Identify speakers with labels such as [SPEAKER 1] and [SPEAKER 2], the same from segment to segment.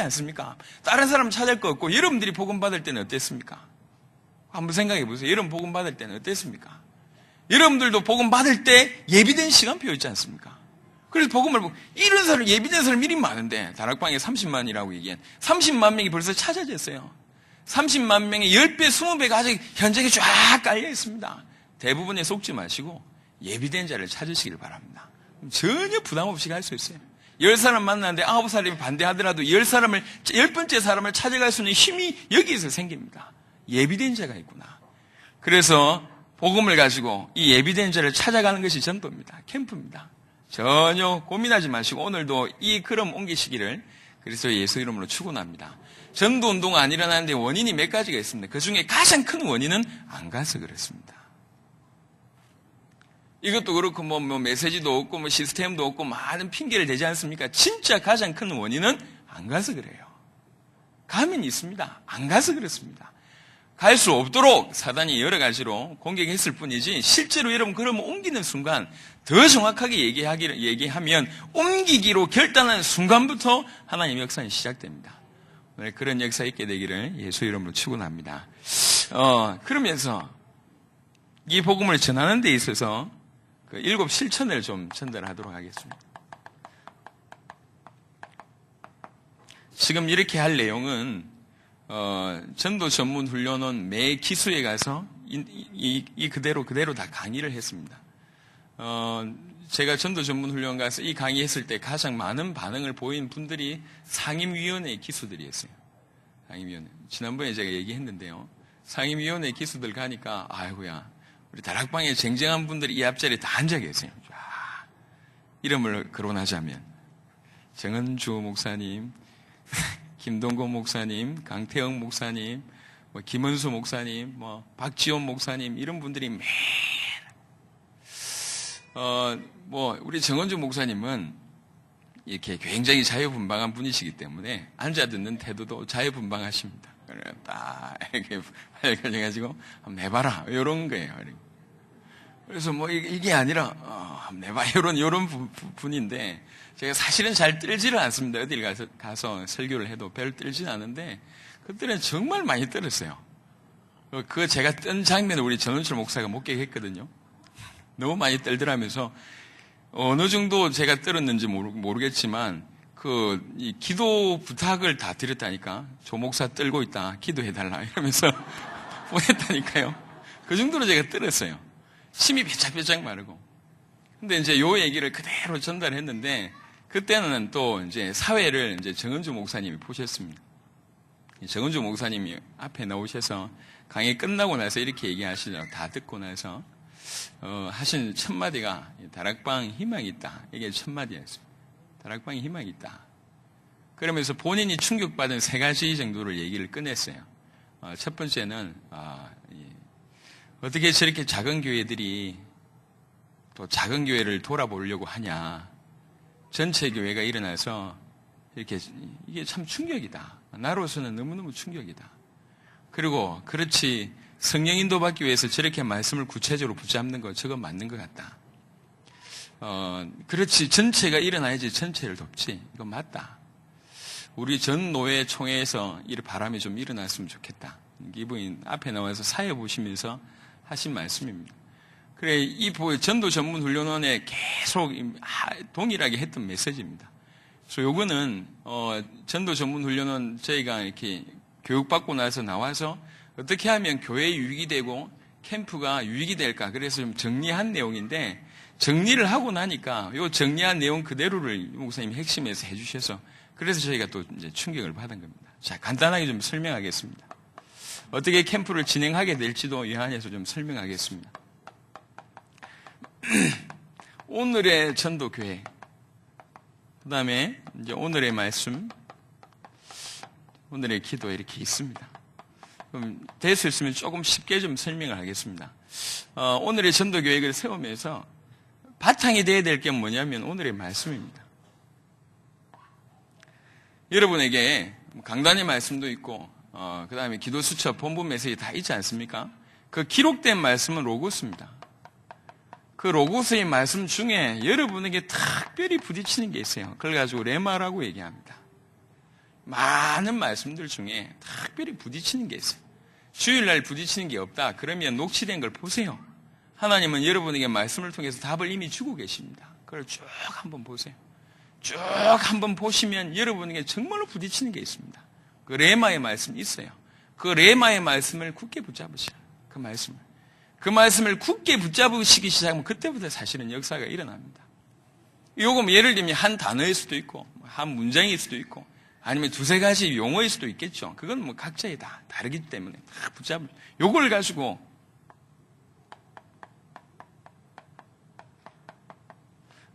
[SPEAKER 1] 그렇지 않습니까? 다른 사람 찾을 거 없고 여러분들이 복음 받을 때는 어땠습니까? 한번 생각해 보세요. 여러분 복음 받을 때는 어땠습니까? 여러분들도 복음 받을 때 예비된 시간표 있지 않습니까? 그래서 복음을 보고 이런 사람, 예비된 사람 이리 많은데 다락방에 30만이라고 얘기한 30만 명이 벌써 찾아졌어요. 30만 명의 10배, 20배가 아직 현장에 쫙 깔려 있습니다. 대부분에 속지 마시고 예비된 자를 찾으시길 바랍니다. 전혀 부담 없이 갈 수 있어요. 10사람 만나는데 9사람이 반대하더라도 10번째 사람을 찾아갈 수 있는 힘이 여기에서 생깁니다. 예비된 자가 있구나. 그래서 복음을 가지고 이 예비된 자를 찾아가는 것이 전도입니다. 캠프입니다. 전혀 고민하지 마시고 오늘도 이 걸음 옮기시기를 그리스도 예수 이름으로 축원합니다. 전도운동은 안 일어나는데 원인이 몇 가지가 있습니다. 그 중에 가장 큰 원인은 안 가서 그렇습니다. 이것도 그렇고 메시지도 없고 시스템도 없고 많은 핑계를 대지 않습니까? 진짜 가장 큰 원인은 안 가서 그래요. 가면 있습니다. 안 가서 그렇습니다. 갈 수 없도록 사단이 여러 가지로 공격했을 뿐이지 실제로 여러분 그러면 옮기는 순간 더 정확하게 얘기하면 옮기기로 결단하는 순간부터 하나님의 역사는 시작됩니다. 오늘 그런 역사 있게 되기를 예수 이름으로 축원합니다. 그러면서 이 복음을 전하는 데 있어서 그 7 실천을 좀 전달하도록 하겠습니다. 지금 이렇게 할 내용은 전도 전문 훈련원 매 기수에 가서 이 그대로 다 강의를 했습니다. 제가 전도 전문 훈련 가서 이 강의했을 때 가장 많은 반응을 보인 분들이 상임위원회 기수들이었어요. 상임위원회. 지난번에 제가 얘기했는데요. 상임위원회 기수들 가니까 아이고야 우리 다락방에 쟁쟁한 분들이 이 앞자리에 다 앉아 계세요. 이름을 거론하자면 정은주 목사님, 김동건 목사님, 강태영 목사님, 김은수 목사님, 박지원 목사님 이런 분들이 매일 우리 정은주 목사님은 이렇게 굉장히 자유분방한 분이시기 때문에 앉아 듣는 태도도 자유분방하십니다. 딱 이렇게 발견해가지고 한번 해봐라 이런 거예요. 그래서 이게 아니라 한번 해봐 이런 분인데 제가 사실은 잘 떨지를 않습니다. 어딜 가서 설교를 해도 별 떨지는 않은데 그때는 정말 많이 떨었어요. 그거 제가 뜬 장면을 우리 정은철 목사가 목격했거든요. 너무 많이 떨더라면서 어느 정도 제가 떨었는지 모르겠지만 이 기도 부탁을 다 드렸다니까. 조 목사 떨고 있다. 기도해달라. 이러면서 보냈다니까요. 그 정도로 제가 떨었어요. 침이 배짝배짝 마르고. 근데 이제 요 얘기를 그대로 전달했는데 그때는 또 이제 사회를 이제 정은주 목사님이 보셨습니다. 정은주 목사님이 앞에 나오셔서 강의 끝나고 나서 이렇게 얘기하시죠. 다 듣고 나서 하신 첫 마디가 다락방 희망이 있다. 이게 첫 마디였어요. 다락방에 희망이 있다. 그러면서 본인이 충격받은 3가지 정도를 얘기를 꺼냈어요. 첫 번째는 어떻게 저렇게 작은 교회들이 또 작은 교회를 돌아보려고 하냐. 전체 교회가 일어나서 이게 참 충격이다. 나로서는 너무너무 충격이다. 그리고 그렇지 성령 인도받기 위해서 저렇게 말씀을 구체적으로 붙잡는 거 저건 맞는 것 같다. 그렇지 전체가 일어나야지 전체를 돕지. 이건 맞다. 우리 전 노회 총회에서 이 바람이 좀 일어났으면 좋겠다. 이분이 앞에 나와서 사회 보시면서 하신 말씀입니다. 그래 이 전도 전문 훈련원에 계속 동일하게 했던 메시지입니다. 그래서 요거는 전도 전문 훈련원 저희가 이렇게 교육받고 나서 나와서 어떻게 하면 교회에 유익이 되고 캠프가 유익이 될까. 그래서 좀 정리한 내용인데 정리를 하고 나니까 요 정리한 내용 그대로를 목사님이 핵심에서 해주셔서 그래서 저희가 또 이제 충격을 받은 겁니다. 자, 간단하게 좀 설명하겠습니다. 어떻게 캠프를 진행하게 될지도 이 안에서 좀 설명하겠습니다. 오늘의 전도교회, 그 다음에 이제 오늘의 말씀, 오늘의 기도 이렇게 있습니다. 그럼 될 수 있으면 조금 쉽게 좀 설명을 하겠습니다. 오늘의 전도 계획을 세우면서 바탕이 돼야 될 게 뭐냐면 오늘의 말씀입니다. 여러분에게 강단의 말씀도 있고 그 다음에 기도 수첩, 본문 메시지 다 있지 않습니까? 그 기록된 말씀은 로고스입니다. 그 로고스의 말씀 중에 여러분에게 특별히 부딪히는 게 있어요. 그걸 가지고 레마라고 얘기합니다. 많은 말씀들 중에 특별히 부딪히는 게 있어요. 주일날 부딪히는 게 없다. 그러면 녹취된 걸 보세요. 하나님은 여러분에게 말씀을 통해서 답을 이미 주고 계십니다. 그걸 쭉 한번 보세요. 쭉 한번 보시면 여러분에게 정말로 부딪히는 게 있습니다. 그 레마의 말씀이 있어요. 그 레마의 말씀을 굳게 붙잡으시라. 그 말씀을 굳게 붙잡으시기 시작하면 그때부터 사실은 역사가 일어납니다. 요거 예를 들면 한 단어일 수도 있고 한 문장일 수도 있고 아니면 두세 가지 용어일 수도 있겠죠. 그건 뭐 각자에 다 다르기 때문에 다 붙잡을 요걸 가지고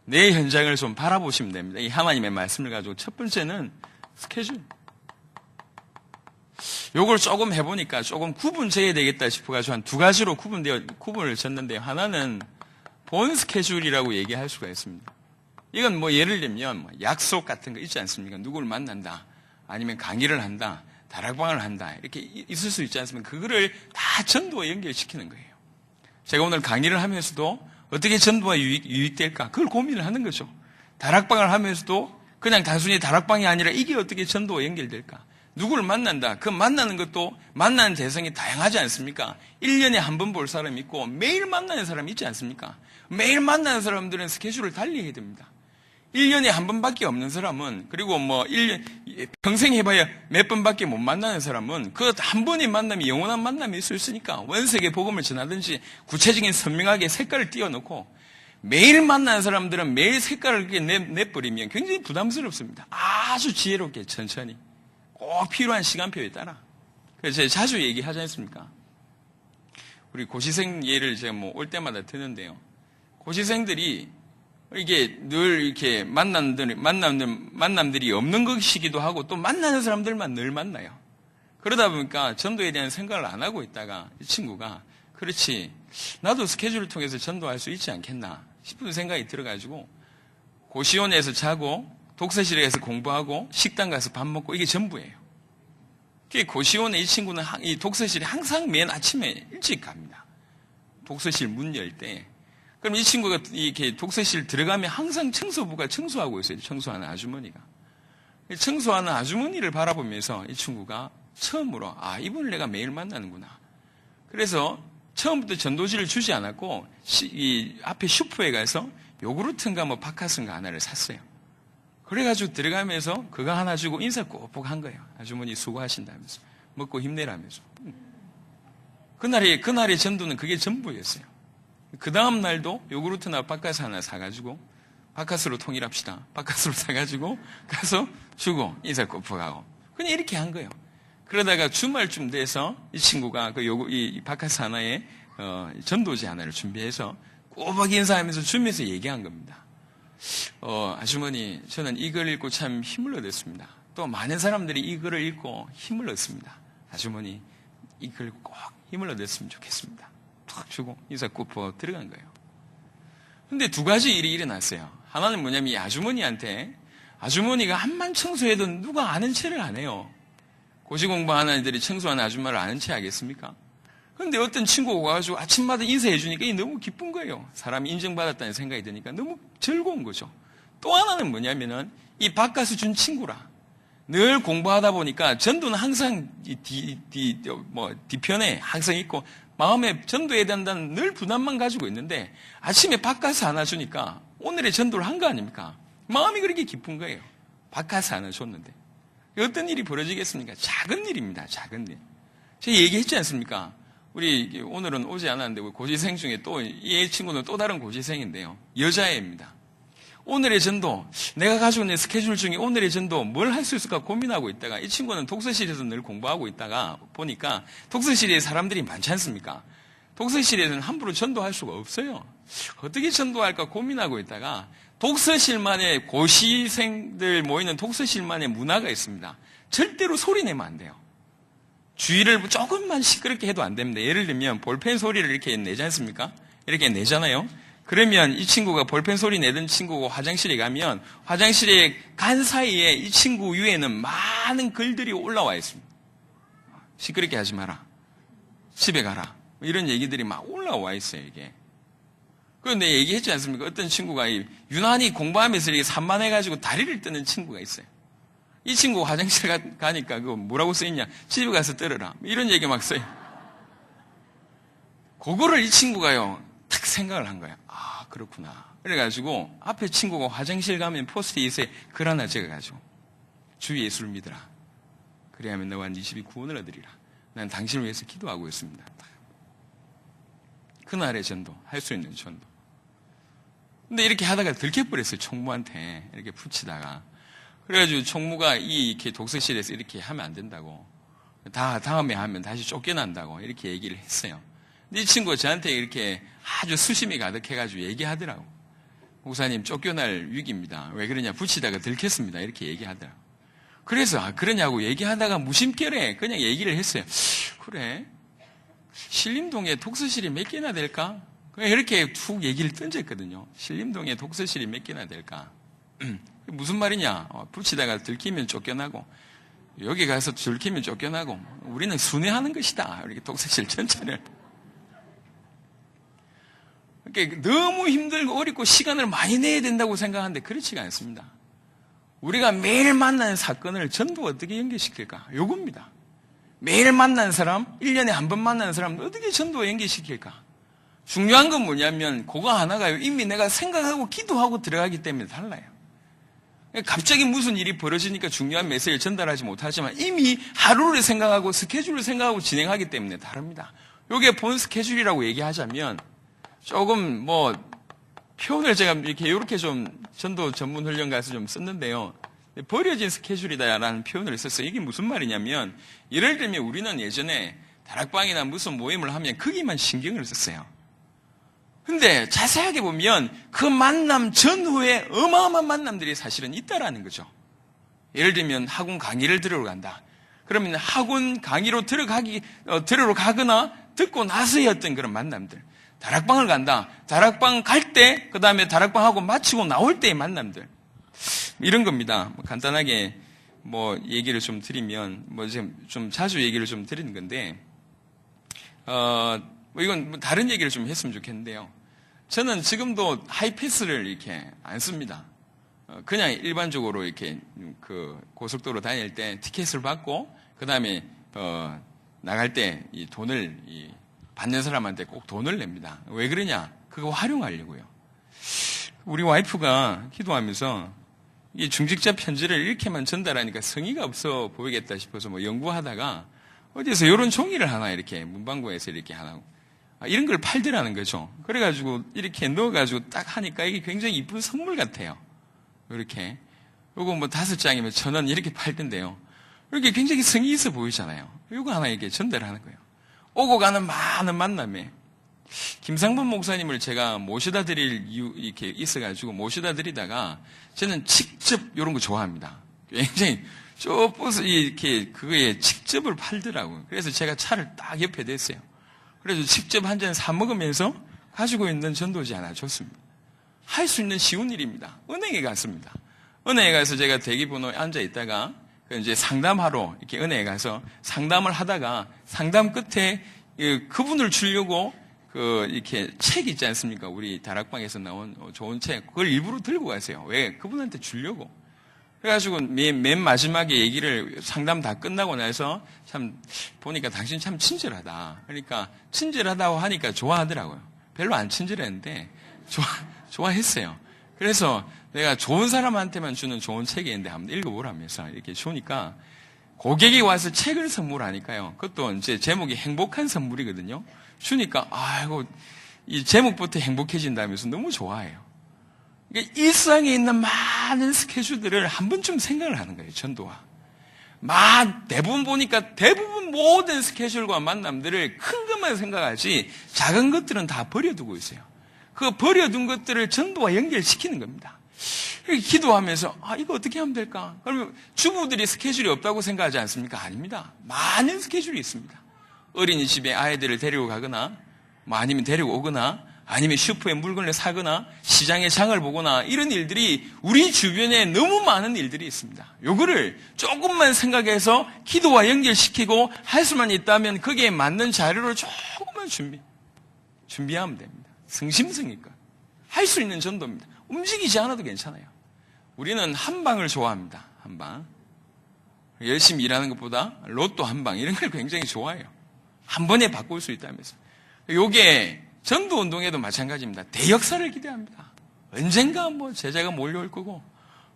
[SPEAKER 1] 내 현장을 좀 바라보시면 됩니다. 이 하나님의 말씀을 가지고 첫 번째는 스케줄. 요걸 조금 해보니까 조금 구분 져야 되겠다 싶어가지고 한 두 가지로 구분을 졌는데요. 하나는 본 스케줄이라고 얘기할 수가 있습니다. 이건 뭐 예를 들면 뭐 약속 같은 거 있지 않습니까? 누구를 만난다, 아니면 강의를 한다, 다락방을 한다, 이렇게 있을 수 있지 않습니까? 그거를 다 전도와 연결시키는 거예요. 제가 오늘 강의를 하면서도 어떻게 전도가 유익될까? 그걸 고민을 하는 거죠. 다락방을 하면서도 그냥 단순히 다락방이 아니라 이게 어떻게 전도와 연결될까? 누구를 만난다. 그 만나는 것도 만나는 대상이 다양하지 않습니까? 1년에 한 번 볼 사람이 있고 매일 만나는 사람이 있지 않습니까? 매일 만나는 사람들은 스케줄을 달리 해야 됩니다. 1년에 한 번밖에 없는 사람은, 그리고 뭐 1년 평생 해봐야 몇 번밖에 못 만나는 사람은 그 한 번의 만남이 영원한 만남이 있을 수 있으니까 원색의 복음을 전하든지 구체적인 선명하게 색깔을 띄워놓고, 매일 만나는 사람들은 매일 색깔을 이렇게 내버리면 굉장히 부담스럽습니다. 아주 지혜롭게 천천히 꼭 필요한 시간표에 따라. 그래서 제가 자주 얘기하지 않습니까? 우리 고시생 예를 제가 뭐 올 때마다 드는데요. 고시생들이 이게 늘 이렇게 만남들이 없는 것이기도 하고 또 만나는 사람들만 늘 만나요. 그러다 보니까 전도에 대한 생각을 안 하고 있다가 이 친구가 그렇지, 나도 스케줄을 통해서 전도할 수 있지 않겠나 싶은 생각이 들어가지고 고시원에서 자고 독서실에 가서 공부하고 식당 가서 밥 먹고 이게 전부예요. 고시원에 이 친구는 이 독서실에 항상 맨 아침에 일찍 갑니다. 독서실 문 열 때. 그럼 이 친구가 이렇게 독서실 들어가면 항상 청소부가 청소하고 있어요. 청소하는 아주머니가. 청소하는 아주머니를 바라보면서 이 친구가 처음으로 이분을 내가 매일 만나는구나. 그래서 처음부터 전도지를 주지 않았고 이 앞에 슈퍼에 가서 요구르트인가 뭐 바카스인가 하나를 샀어요. 그래가지고 들어가면서 그거 하나 주고 인사 꼭꼭 한 거예요. 아주머니 수고하신다면서. 먹고 힘내라면서. 그날의 전도는 그게 전부였어요. 그 다음 날도 요구르트나 바카스 하나 사가지고 바카스로 통일합시다. 바카스로 사가지고 가서 주고 인사 꼭꼭 하고. 그냥 이렇게 한 거예요. 그러다가 주말쯤 돼서 이 친구가 이 바카스 하나에 전도지 하나를 준비해서 꼬박 인사하면서 주면서 얘기한 겁니다. 아주머니, 저는 이 글 읽고 참 힘을 얻었습니다. 또 많은 사람들이 이 글을 읽고 힘을 얻습니다. 아주머니, 이 글 꼭 힘을 얻었으면 좋겠습니다. 탁 주고 인사 굽어 들어간 거예요. 근데 두 가지 일이 일어났어요. 하나는 뭐냐면 이 아주머니한테, 아주머니가 암만 청소해도 누가 아는 체를 안 해요. 고시 공부하는 애들이 청소하는 아줌마를 아는 체 하겠습니까? 근데 어떤 친구가 와가지고 아침마다 인사해 주니까 이게 너무 기쁜 거예요. 사람이 인정받았다는 생각이 드니까 너무 즐거운 거죠. 또 하나는 뭐냐면은 이 바카스 준 친구라. 늘 공부하다 보니까 전도는 항상 뒤편에 항상 있고 마음에 전도해야 된다는 늘 부담만 가지고 있는데 아침에 바카스 하나 주니까 오늘의 전도를 한 거 아닙니까? 마음이 그렇게 기쁜 거예요. 바카스 하나 줬는데. 어떤 일이 벌어지겠습니까? 작은 일입니다. 작은 일. 제가 얘기했지 않습니까? 우리 오늘은 오지 않았는데 우리 고시생 중에 또 이 친구는 또 다른 고시생인데요. 여자애입니다. 오늘의 전도, 내가 가지고 있는 스케줄 중에 오늘의 전도 뭘 할 수 있을까 고민하고 있다가 이 친구는 독서실에서 늘 공부하고 있다가 보니까 독서실에 사람들이 많지 않습니까? 독서실에서는 함부로 전도할 수가 없어요. 어떻게 전도할까 고민하고 있다가 독서실만의 고시생들 모이는 독서실만의 문화가 있습니다. 절대로 소리 내면 안 돼요. 주의를 조금만 시끄럽게 해도 안 됩니다. 예를 들면 볼펜 소리를 이렇게 내지 않습니까? 이렇게 내잖아요. 그러면 이 친구가 볼펜 소리 내던 친구가 화장실에 가면 화장실에 간 사이에 이 친구 위에는 많은 글들이 올라와 있습니다. 시끄럽게 하지 마라. 집에 가라. 이런 얘기들이 막 올라와 있어요, 이게. 그런데 얘기했지 않습니까? 어떤 친구가 유난히 공부하면서 이렇게 산만해가지고 다리를 뜨는 친구가 있어요. 이 친구 화장실 가니까 그거 뭐라고 써있냐? 집에 가서 떨어라. 이런 얘기 막 써요. 그거를 이 친구가요, 탁 생각을 한 거예요. 아, 그렇구나. 그래가지고 앞에 친구가 화장실 가면 포스트잇에 글 하나 적어가지고 주 예수를 믿으라. 그래야면 너와 네 집이 구원을 얻으리라. 난 당신을 위해서 기도하고 있습니다. 그날의 전도, 할 수 있는 전도. 근데 이렇게 하다가 들켜버렸어요. 총무한테 이렇게 붙이다가. 그래가지고 총무가 이렇게 독서실에서 이렇게 하면 안 된다고, 다음에 하면 다시 쫓겨난다고 이렇게 얘기를 했어요. 근데 이 친구가 저한테 이렇게 아주 수심이 가득해가지고 얘기하더라고. 목사님, 쫓겨날 위기입니다. 왜 그러냐? 붙이다가 들켰습니다. 이렇게 얘기하더라고. 그래서 그러냐고 얘기하다가 무심결에 그냥 얘기를 했어요. 그래? 신림동에 독서실이 몇 개나 될까? 이렇게 툭 얘기를 던졌거든요. 신림동에 독서실이 몇 개나 될까? 무슨 말이냐? 붙이다가 들키면 쫓겨나고, 여기 가서 들키면 쫓겨나고, 우리는 순회하는 것이다. 이렇게 독서실 전체를. 그러니까 너무 힘들고 어렵고 시간을 많이 내야 된다고 생각하는데 그렇지가 않습니다. 우리가 매일 만나는 사건을 전부 어떻게 연결시킬까? 요겁니다. 매일 만나는 사람, 1년에 한 번 만나는 사람 어떻게 전도와 연결시킬까? 중요한 건 뭐냐면 그거 하나가요, 이미 내가 생각하고 기도하고 들어가기 때문에 달라요. 갑자기 무슨 일이 벌어지니까 중요한 메시지를 전달하지 못하지만 이미 하루를 생각하고 스케줄을 생각하고 진행하기 때문에 다릅니다. 요게 본 스케줄이라고 얘기하자면 조금 표현을 제가 이렇게 좀 전도 전문 훈련 가서 좀 썼는데요. 버려진 스케줄이다라는 표현을 썼어요. 이게 무슨 말이냐면, 예를 들면 우리는 예전에 다락방이나 무슨 모임을 하면 거기만 신경을 썼어요. 근데 자세하게 보면 그 만남 전후에 어마어마한 만남들이 사실은 있다라는 거죠. 예를 들면 학원 강의를 들으러 간다. 그러면 학원 강의로 들으러 가거나 듣고 나서의 어떤 그런 만남들. 다락방을 간다. 다락방 갈 때, 그 다음에 다락방하고 마치고 나올 때의 만남들. 이런 겁니다. 간단하게 얘기를 좀 드리면, 좀 자주 얘기를 좀 드리는 건데, 이건 다른 얘기를 좀 했으면 좋겠는데요. 저는 지금도 하이패스를 이렇게 안 씁니다. 그냥 일반적으로 이렇게 고속도로 다닐 때 티켓을 받고, 그 다음에, 나갈 때 이 돈을 받는 사람한테 꼭 돈을 냅니다. 왜 그러냐? 그거 활용하려고요. 우리 와이프가 기도하면서 이 중직자 편지를 이렇게만 전달하니까 성의가 없어 보이겠다 싶어서 연구하다가 어디서 이런 종이를 하나 이렇게 문방구에서 이렇게 하나 이런 걸 팔더라는 거죠. 그래가지고 이렇게 넣어가지고 딱 하니까 이게 굉장히 이쁜 선물 같아요. 이렇게 요거 5장이면 1,000원 이렇게 팔던데요. 이렇게 굉장히 성의 있어 보이잖아요. 요거 하나 이렇게 전달하는 거예요. 오고 가는 많은 만남에 김상범 목사님을 제가 모셔다 드릴 이유 이렇게 있어가지고 모셔다 드리다가 저는 직접 이런 거 좋아합니다. 굉장히 저 버스 이렇게 그거에 직접을 팔더라고요. 그래서 제가 차를 딱 옆에 댔어요. 그래서 직접 한 잔 사 먹으면서 가지고 있는 전도지 하나 줬습니다. 할 수 있는 쉬운 일입니다. 은행에 갔습니다. 은행에 가서 제가 대기번호에 앉아 있다가 이제 상담하러 이렇게 은행에 가서 상담을 하다가 상담 끝에 그분을 주려고 이렇게 책 있지 않습니까? 우리 다락방에서 나온 좋은 책. 그걸 일부러 들고 가세요. 왜? 그분한테 주려고. 그래가지고 맨 마지막에 얘기를 상담 다 끝나고 나서 참 보니까 당신 참 친절하다. 그러니까 친절하다고 하니까 좋아하더라고요. 별로 안 친절했는데 좋아했어요. 그래서 내가 좋은 사람한테만 주는 좋은 책인데 한번 읽어보라면서 이렇게 주니까 고객이 와서 책을 선물하니까요. 그것도 이제 제목이 행복한 선물이거든요. 주니까 아이고 이 제목부터 행복해진다면서 너무 좋아해요. 그러니까 일상에 있는 많은 스케줄들을 한 번쯤 생각을 하는 거예요. 전도와. 대부분 보니까 대부분 모든 스케줄과 만남들을 큰 것만 생각하지 작은 것들은 다 버려두고 있어요. 그 버려둔 것들을 전도와 연결시키는 겁니다. 기도하면서 이거 어떻게 하면 될까? 그러면 주부들이 스케줄이 없다고 생각하지 않습니까? 아닙니다. 많은 스케줄이 있습니다. 어린이집에 아이들을 데리고 가거나 아니면 데리고 오거나 아니면 슈퍼에 물건을 사거나 시장에 장을 보거나 이런 일들이 우리 주변에 너무 많은 일들이 있습니다. 요거를 조금만 생각해서 기도와 연결시키고 할 수만 있다면 거기에 맞는 자료를 조금만 준비하면 됩니다. 성심성의껏 할 수 있는 전도입니다. 움직이지 않아도 괜찮아요. 우리는 한방을 좋아합니다. 한방. 열심히 일하는 것보다 로또 한 방 이런 걸 굉장히 좋아해요. 한 번에 바꿀 수 있다면서. 요게 전도 운동에도 마찬가지입니다. 대역사를 기대합니다. 언젠가 뭐 제자가 몰려올 거고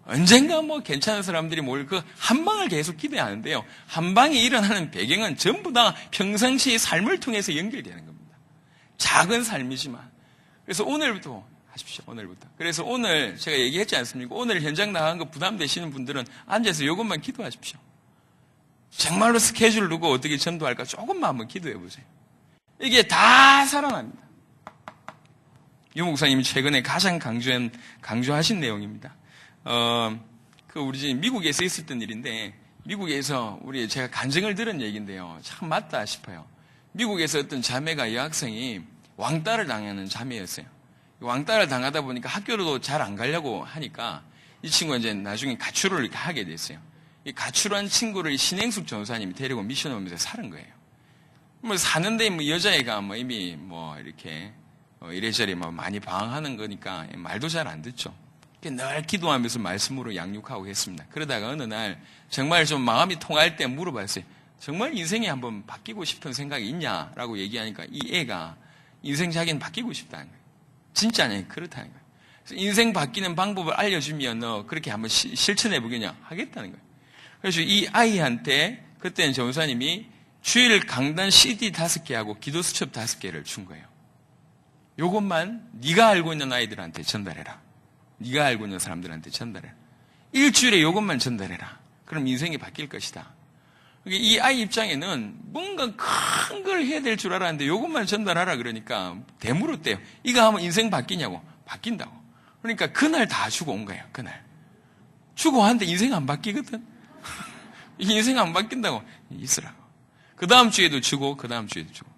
[SPEAKER 1] 언젠가 뭐 괜찮은 사람들이 모일 그 한 방을 계속 기대하는데요. 한 방이 일어나는 배경은 전부 다 평상시의 삶을 통해서 연결되는 겁니다. 작은 삶이지만. 그래서 오늘부터 하십시오. 오늘부터. 그래서 오늘 제가 얘기했지 않습니까? 오늘 현장 나간 거 부담되시는 분들은 앉아서 이것만 기도하십시오. 정말로 스케줄 두고 어떻게 전도할까 조금만 한번 기도해 보세요. 이게 다 살아납니다. 유 목사님이 최근에 가장 강조하신 내용입니다. 우리 미국에서 있었던 일인데, 미국에서 제가 간증을 들은 얘기인데요. 참 맞다 싶어요. 미국에서 어떤 자매가 여학생이 왕따를 당하는 자매였어요. 왕따를 당하다 보니까 학교로도 잘 안 가려고 하니까 이 친구가 이제 나중에 가출을 하게 됐어요. 이 가출한 친구를 신행숙 전사님이 데리고 미션 오면서 사는 거예요. 뭐 사는데 뭐 여자애가 뭐 이미 뭐 이렇게 이래저래 뭐 많이 방황하는 거니까 말도 잘 안 듣죠. 늘 기도하면서 말씀으로 양육하고 했습니다. 그러다가 어느 날 정말 좀 마음이 통할 때 물어봤어요. 정말 인생이 한번 바뀌고 싶은 생각이 있냐라고 얘기하니까 이 애가 인생 자기는 바뀌고 싶다는 거예요. 진짜냐? 그렇다는 거예요. 그래서 인생 바뀌는 방법을 알려주면 너 그렇게 한번 실천해 보겠냐? 하겠다는 거예요. 그래서 이 아이한테 그때는 전사님이 주일 강단 CD 5개하고 기도 수첩 5개를 준 거예요. 요것만 네가 알고 있는 아이들한테 전달해라. 네가 알고 있는 사람들한테 전달해라. 일주일에 요것만 전달해라. 그럼 인생이 바뀔 것이다. 이 아이 입장에는 뭔가 큰 걸 해야 될 줄 알았는데 요것만 전달하라 그러니까 대물었대요. 이거 하면 인생 바뀌냐고. 바뀐다고. 그러니까 그날 다 주고 온 거예요. 그날. 주고 왔는데 인생 안 바뀌거든. 인생 안 바뀐다고. 있으라고. 그 다음 주에도 주고 그 다음 주에도 주고.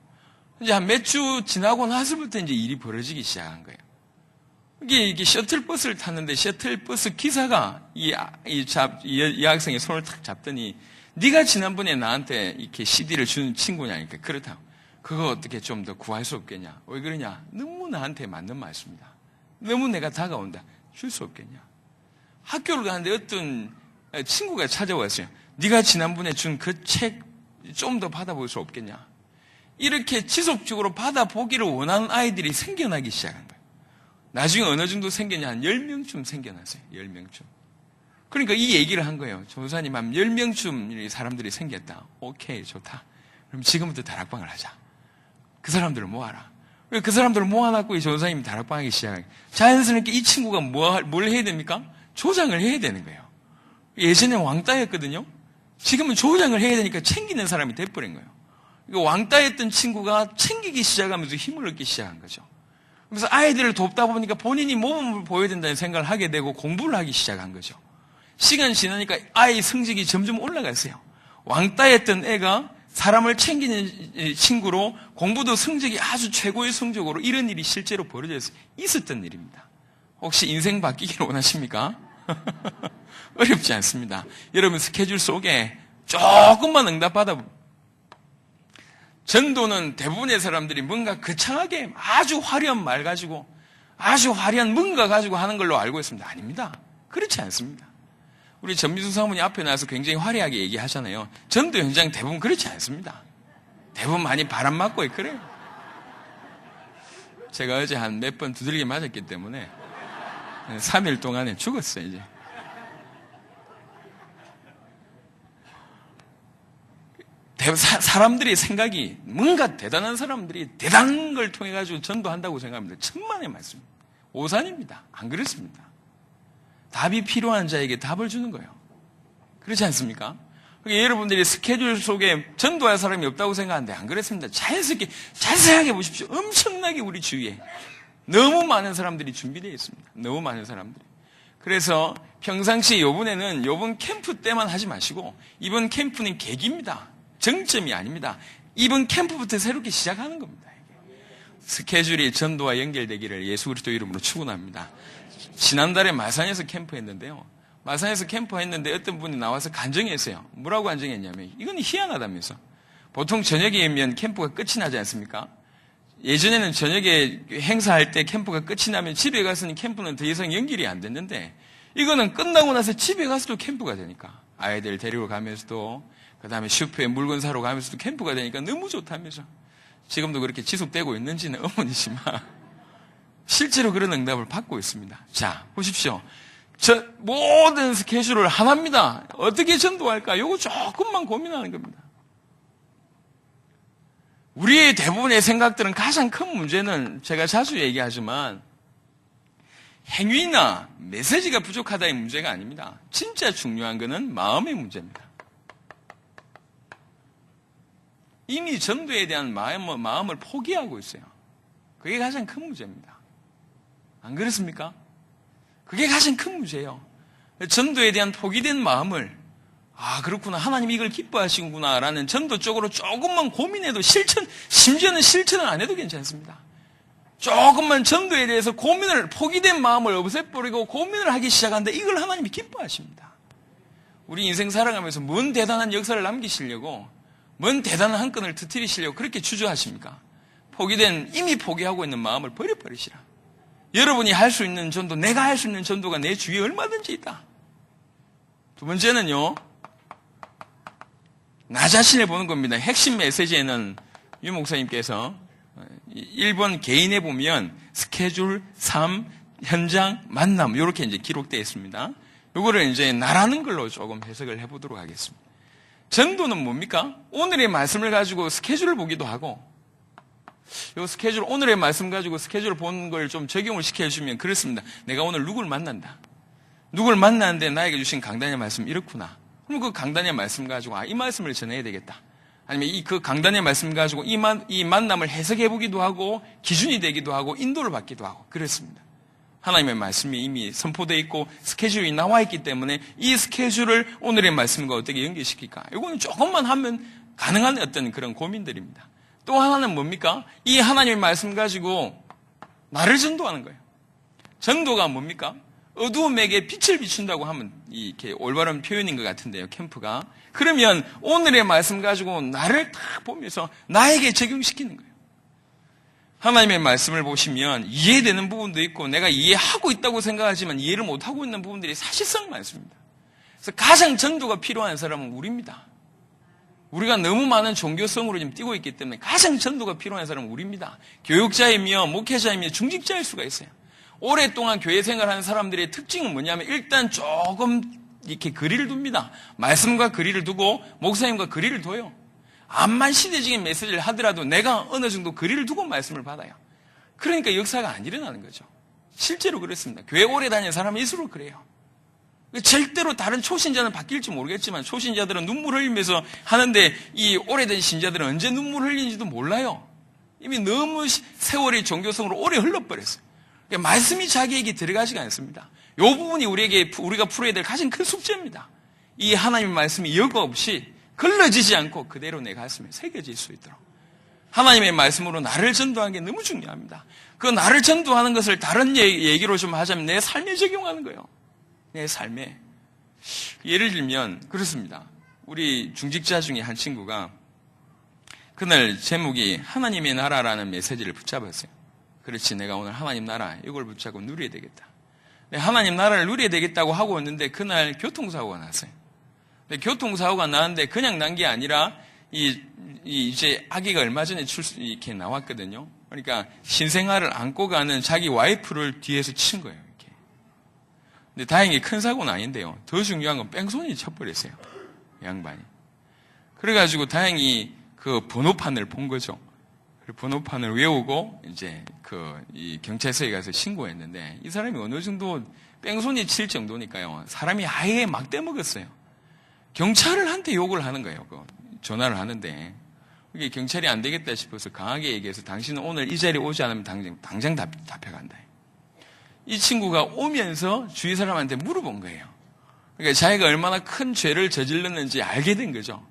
[SPEAKER 1] 이제 한 몇 주 지나고 나서부터 이제 일이 벌어지기 시작한 거예요. 이게 셔틀버스를 탔는데 셔틀버스 기사가 이 학생의 손을 탁 잡더니 네가 지난번에 나한테 이렇게 CD를 준 친구냐니까. 그렇다고. 그거 어떻게 좀 더 구할 수 없겠냐. 왜 그러냐. 너무 나한테 맞는 말씀이다. 너무 내가 다가온다. 줄 수 없겠냐. 학교를 가는데 어떤 친구가 찾아왔어요. 네가 지난번에 준 그 책 좀 더 받아볼 수 없겠냐. 이렇게 지속적으로 받아보기를 원하는 아이들이 생겨나기 시작한 거예요. 나중에 어느 정도 생겼냐. 한 10명쯤 생겨났어요. 10명쯤. 그러니까 이 얘기를 한 거예요. 전사님 한 10명쯤 사람들이 생겼다. 오케이, 좋다. 그럼 지금부터 다락방을 하자. 그 사람들을 모아라. 그 사람들을 모아놨고 이 전사님이 다락방하기 시작해요. 자연스럽게 이 친구가 뭘 해야 됩니까? 조장을 해야 되는 거예요. 예전에 왕따였거든요. 지금은 조장을 해야 되니까 챙기는 사람이 돼버린 거예요. 왕따였던 친구가 챙기기 시작하면서 힘을 얻기 시작한 거죠. 그래서 아이들을 돕다 보니까 본인이 모범을 보여야 된다는 생각을 하게 되고 공부를 하기 시작한 거죠. 시간이 지나니까 아이 성적이 점점 올라갔어요. 왕따였던 애가 사람을 챙기는 친구로 공부도 성적이 아주 최고의 성적으로 이런 일이 실제로 벌어져서 있었던 일입니다. 혹시 인생 바뀌기를 원하십니까? 어렵지 않습니다. 여러분 스케줄 속에 조금만 응답받아. 전도는 대부분의 사람들이 뭔가 거창하게 아주 화려한 말 가지고 아주 화려한 뭔가 가지고 하는 걸로 알고 있습니다. 아닙니다. 그렇지 않습니다. 우리 전미수 사모님 앞에 나와서 굉장히 화려하게 얘기하잖아요. 전도 현장 대부분 그렇지 않습니다. 대부분 많이 바람 맞고 그래요. 제가 어제 한 몇 번 두들겨 맞았기 때문에 3일 동안에 죽었어요, 이제. 사람들의 생각이 뭔가 대단한 사람들이 대단한 걸 통해 가지고 전도한다고 생각합니다. 천만의 말씀. 오산입니다. 안 그렇습니다. 답이 필요한 자에게 답을 주는 거예요. 그렇지 않습니까? 그러니까 여러분들이 스케줄 속에 전도할 사람이 없다고 생각하는데 안 그렇습니다. 자연스럽게 잘 생각해 보십시오. 엄청나게 우리 주위에 너무 많은 사람들이 준비되어 있습니다. 너무 많은 사람들이. 그래서 평상시 요번 캠프 때만 하지 마시고 이번 캠프는 계기입니다. 정점이 아닙니다. 이번 캠프부터 새롭게 시작하는 겁니다. 스케줄이 전도와 연결되기를 예수 그리스도 이름으로 축원합니다. 지난달에 마산에서 캠프했는데요. 마산에서 캠프했는데 어떤 분이 나와서 간증했어요. 뭐라고 간증했냐면 이건 희한하다면서. 보통 저녁이면 캠프가 끝이 나지 않습니까? 예전에는 저녁에 행사할 때 캠프가 끝이 나면 집에 가서는 캠프는 더 이상 연결이 안 됐는데 이거는 끝나고 나서 집에 가서도 캠프가 되니까 아이들 데리고 가면서도, 그 다음에 슈퍼에 물건 사러 가면서도 캠프가 되니까 너무 좋다면서. 지금도 그렇게 지속되고 있는지는 의문이지만 실제로 그런 응답을 받고 있습니다. 자, 보십시오. 저 모든 스케줄을 하나입니다. 어떻게 전도할까? 요거 조금만 고민하는 겁니다. 우리의 대부분의 생각들은 가장 큰 문제는 제가 자주 얘기하지만 행위나 메시지가 부족하다의 문제가 아닙니다. 진짜 중요한 것은 마음의 문제입니다. 이미 전도에 대한 마음을 포기하고 있어요. 그게 가장 큰 문제입니다. 안 그렇습니까? 그게 가장 큰 문제예요. 전도에 대한 포기된 마음을, 그렇구나, 하나님이 이걸 기뻐하시는구나 라는 전도 쪽으로 조금만 고민해도 심지어는 실천을 안 해도 괜찮습니다. 조금만 전도에 대해서 포기된 마음을 없애버리고 고민을 하기 시작하는데 이걸 하나님이 기뻐하십니다. 우리 인생 살아가면서 뭔 대단한 역사를 남기시려고, 뭔 대단한 한 건을 터뜨리시려고 그렇게 주저하십니까? 이미 포기하고 있는 마음을 버려버리시라. 여러분이 할 수 있는 전도, 내가 할 수 있는 전도가 내 주위에 얼마든지 있다. 두 번째는요, 나 자신을 보는 겁니다. 핵심 메시지에는 유 목사님께서 1번 개인에 보면 스케줄, 삶, 현장, 만남 이렇게 이제 기록되어 있습니다. 이거를 이제 나라는 걸로 조금 해석을 해보도록 하겠습니다. 전도는 뭡니까? 오늘의 말씀을 가지고 스케줄을 보기도 하고, 요 스케줄, 오늘의 말씀 가지고 스케줄을 보는 걸 좀 적용을 시켜주면 그렇습니다. 내가 오늘 누구를 만난다. 누구를 만나는데 나에게 주신 강단의 말씀 이렇구나. 그럼 그 강단의 말씀 가지고 이 말씀을 전해야 되겠다. 아니면 그 강단의 말씀 가지고 이 만남을 해석해 보기도 하고 기준이 되기도 하고 인도를 받기도 하고 그렇습니다. 하나님의 말씀이 이미 선포되어 있고 스케줄이 나와 있기 때문에 이 스케줄을 오늘의 말씀과 어떻게 연결시킬까? 이거는 조금만 하면 가능한 어떤 그런 고민들입니다. 또 하나는 뭡니까? 이 하나님의 말씀 가지고 나를 전도하는 거예요. 전도가 뭡니까? 어두움에게 빛을 비춘다고 하면 이렇게 올바른 표현인 것 같은데요, 캠프가. 그러면 오늘의 말씀 가지고 나를 딱 보면서 나에게 적용시키는 거예요. 하나님의 말씀을 보시면 이해되는 부분도 있고 내가 이해하고 있다고 생각하지만 이해를 못하고 있는 부분들이 사실상 많습니다. 그래서 가장 전도가 필요한 사람은 우리입니다. 우리가 너무 많은 종교성으로 지금 뛰고 있기 때문에 가장 전도가 필요한 사람은 우리입니다. 교육자이며 목회자이며 중직자일 수가 있어요. 오랫동안 교회 생활하는 사람들의 특징은 뭐냐면 일단 조금 이렇게 거리를 둡니다. 말씀과 거리를 두고 목사님과 거리를 둬요. 암만 시대적인 메시지를 하더라도 내가 어느 정도 거리를 두고 말씀을 받아요. 그러니까 역사가 안 일어나는 거죠. 실제로 그렇습니다. 교회 오래 다니는 사람일수록 그래요. 절대로 다른 초신자는 바뀔지 모르겠지만 초신자들은 눈물 흘리면서 하는데 이 오래된 신자들은 언제 눈물 흘리는지도 몰라요. 이미 너무 세월이 종교성으로 오래 흘러버렸어요. 그러니까 말씀이 자기에게 들어가지가 않습니다. 이 부분이 우리가 풀어야 될 가장 큰 숙제입니다. 이 하나님의 말씀이 여과 없이 걸러지지 않고 그대로 내 가슴에 새겨질 수 있도록 하나님의 말씀으로 나를 전도하는 게 너무 중요합니다. 그 나를 전도하는 것을 다른 얘기로 좀 하자면 내 삶에 적용하는 거예요. 내 삶에. 예를 들면 그렇습니다. 우리 중직자 중에 한 친구가 그날 제목이 하나님의 나라라는 메시지를 붙잡았어요. 그렇지, 내가 오늘 하나님 나라 이걸 붙잡고 누려야 되겠다. 하나님 나라를 누려야 되겠다고 하고 있는데 그날 교통사고가 났어요. 교통사고가 나는데 그냥 난 게 아니라 이제 아기가 얼마 전에 이렇게 나왔거든요. 그러니까 신생아를 안고 가는 자기 와이프를 뒤에서 친 거예요. 이렇게. 근데 다행히 큰 사고는 아닌데요. 더 중요한 건 뺑소니 쳐버렸어요. 양반이. 그래가지고 다행히 그 번호판을 본 거죠. 번호판을 외우고 이제 이 경찰서에 가서 신고했는데 이 사람이 어느 정도 뺑소니 칠 정도니까요. 사람이 아예 막 떼먹었어요. 경찰한테 욕을 하는 거예요. 전화를 하는데 이게 경찰이 안 되겠다 싶어서 강하게 얘기해서 당신은 오늘 이 자리에 오지 않으면 당장 잡혀간다. 이 친구가 오면서 주위 사람한테 물어본 거예요. 그러니까 자기가 얼마나 큰 죄를 저질렀는지 알게 된 거죠.